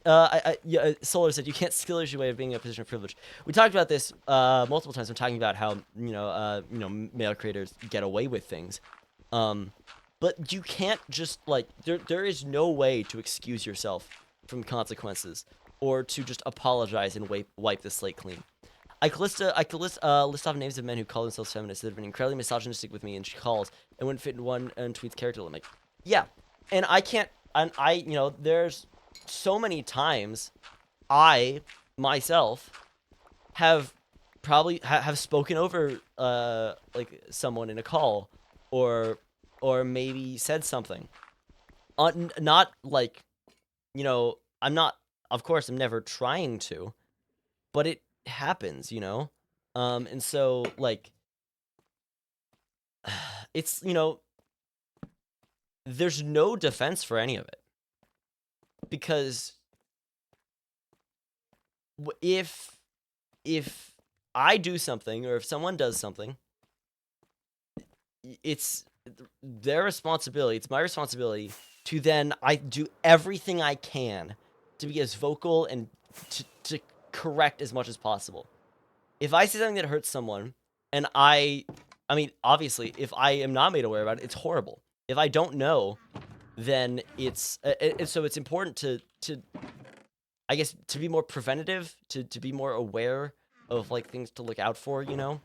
Solar said you can't skill your way of being in a position of privilege. We talked about this multiple times. I'm talking about how male creators get away with things, but you can't just, like, there is no way to excuse yourself from consequences, or to just apologize and wipe the slate clean. I could list off names of men who call themselves feminists that have been incredibly misogynistic with me and calls, and wouldn't fit in one tweet's character limit. Yeah, and I can't. And there's so many times I myself have probably have spoken over like someone in a call, or maybe said something. Not like, I'm not. Of course, I'm never trying to, but it happens, and so, like, it's, you know, there's no defense for any of it. Because if I do something, or if someone does something, it's their responsibility, it's my responsibility to then I do everything I can to be as vocal and to correct as much as possible. If I say something that hurts someone, and I mean, obviously, if I am not made aware about it, it's horrible. If I don't know, then it's so it's important to I guess to be more preventative, to be more aware of like things to look out for, you know.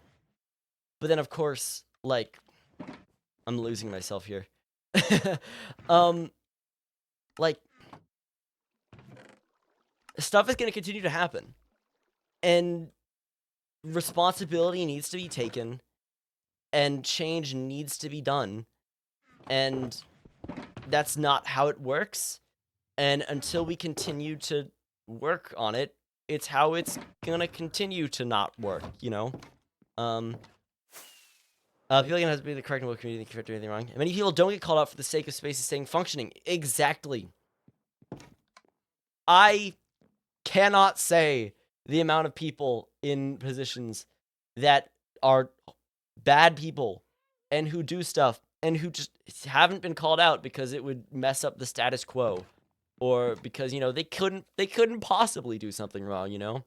But then of course, like, I'm losing myself here. Like, stuff is going to continue to happen, and responsibility needs to be taken, and change needs to be done, and that's not how it works. And until we continue to work on it, it's how it's gonna continue to not work, you know. People can have to be the correct community, they can't do anything wrong. And many people don't get called out for the sake of spaces staying functioning. Exactly. I cannot say the amount of people in positions that are bad people and who do stuff and who just haven't been called out because it would mess up the status quo, or because, you know, they couldn't possibly do something wrong, you know.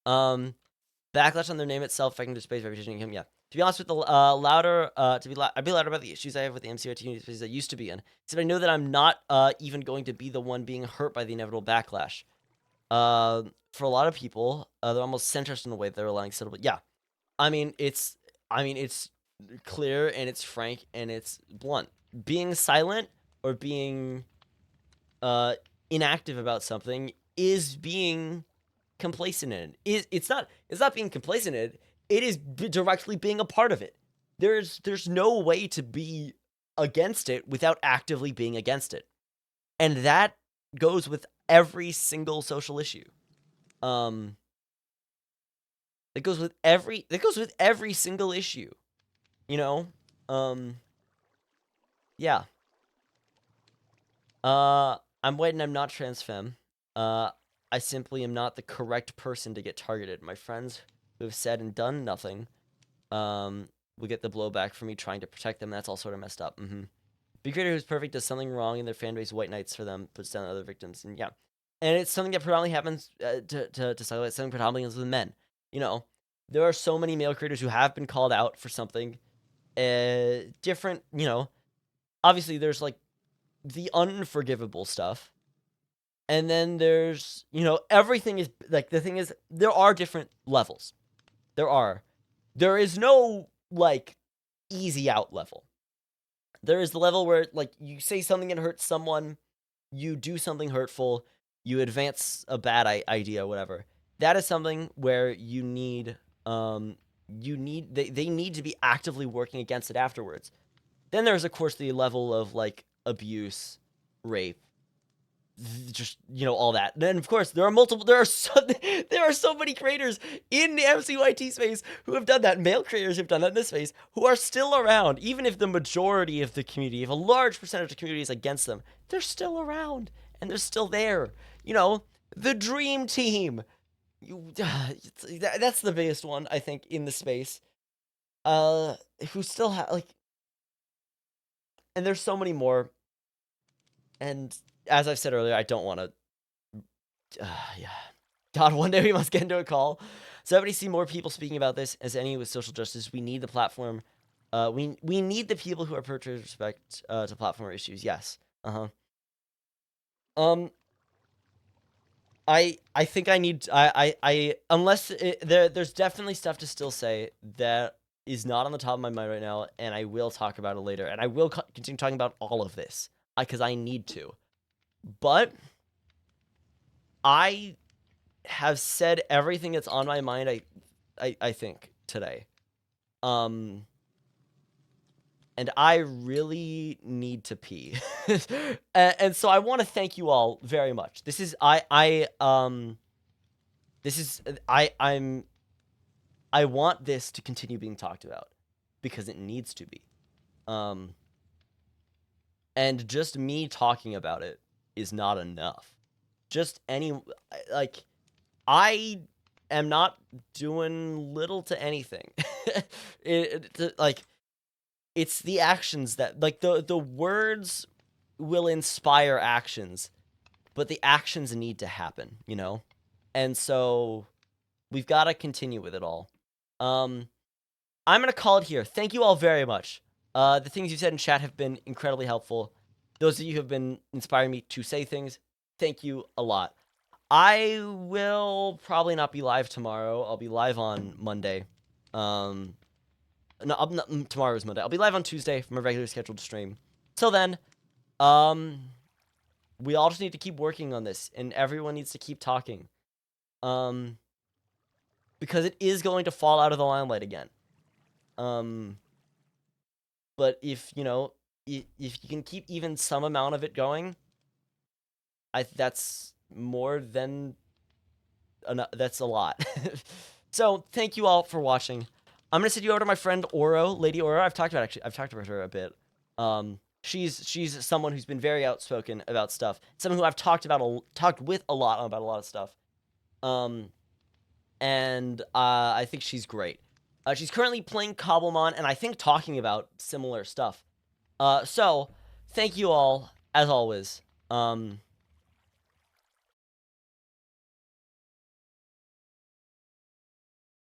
Backlash on their name itself, affecting their space reputation. Him, yeah. To be honest with the I'd be louder about the issues I have with the MCYT community spaces I used to be in. Except I know that I'm not even going to be the one being hurt by the inevitable backlash. For a lot of people, they're almost centrist in a way they're allowing settle. Yeah, I mean it's clear and it's frank and it's blunt. Being silent or being inactive about something is being complacent in it. It's not being complacent in it. It is directly being a part of it. There's no way to be against it without actively being against it, and that goes with every single social issue. It goes with every single issue, you know. Yeah. I'm white and I'm not trans femme. I simply am not the correct person to get targeted. My friends who have said and done nothing, will get the blowback from me trying to protect them. That's all sort of messed up. Big creator who's perfect does something wrong in their fan base, white knights for them, puts down other victims, and yeah. And it's something that predominantly happens to highlight something predominantly is with men. You know, there are so many male creators who have been called out for something different. You know, obviously there's like the unforgivable stuff, and then there's, you know, everything is like, the thing is, there are different levels. There is no like easy out level. There is the level where like you say something and hurts someone, you do something hurtful, you advance a bad idea, whatever. That is something where you need they need to be actively working against it afterwards. Then there's of course the level of like abuse, rape, just, you know, all that. Then of course there are so many creators in the mcyt space who have done that, male creators who've done that in this space, who are still around. Even if the majority of the community, if a large percentage of the community is against them, they're still around and they're still there, you know. The dream team, that's the biggest one I think in the space, who still have like, and there's so many more. And as I've said earlier, I don't want to. Yeah. God, one day we must get into a call. So everybody see more people speaking about this as any with social justice. We need the platform. We need the people who are portraying respect to platform issues. Yes. I think I need I unless there's definitely stuff to still say that is not on the top of my mind right now, and I will talk about it later, and I will continue talking about all of this because I need to. But I have said everything that's on my mind, I think, today. And I really need to pee. And so I want to thank you all very much. This is I want this to continue being talked about. because it needs to be. And just me talking about it is not enough. Just like, I am not doing little to anything. Like, it's the actions that, like, the words will inspire actions, but the actions need to happen, you know? And so we've got to continue with it all. I'm going to call it here. Thank you all very much. The things you said in chat have been incredibly helpful. Those of you who have been inspiring me to say things, thank you a lot. I will probably not be live tomorrow. I'll be live on Monday. No, tomorrow is Monday. I'll be live on Tuesday from a regularly scheduled stream. Till then, we all just need to keep working on this, and everyone needs to keep talking. Because it is going to fall out of the limelight again. But if, you know, if you can keep even some amount of it going, that's more than that's a lot. So thank you all for watching. I'm gonna send you over to my friend Oro, Lady Oro. I've talked about her a bit. She's someone who's been very outspoken about stuff. Someone who I've talked with a lot about a lot of stuff. And I think she's great. She's currently playing Cobblemon, and I think talking about similar stuff. So thank you all as always.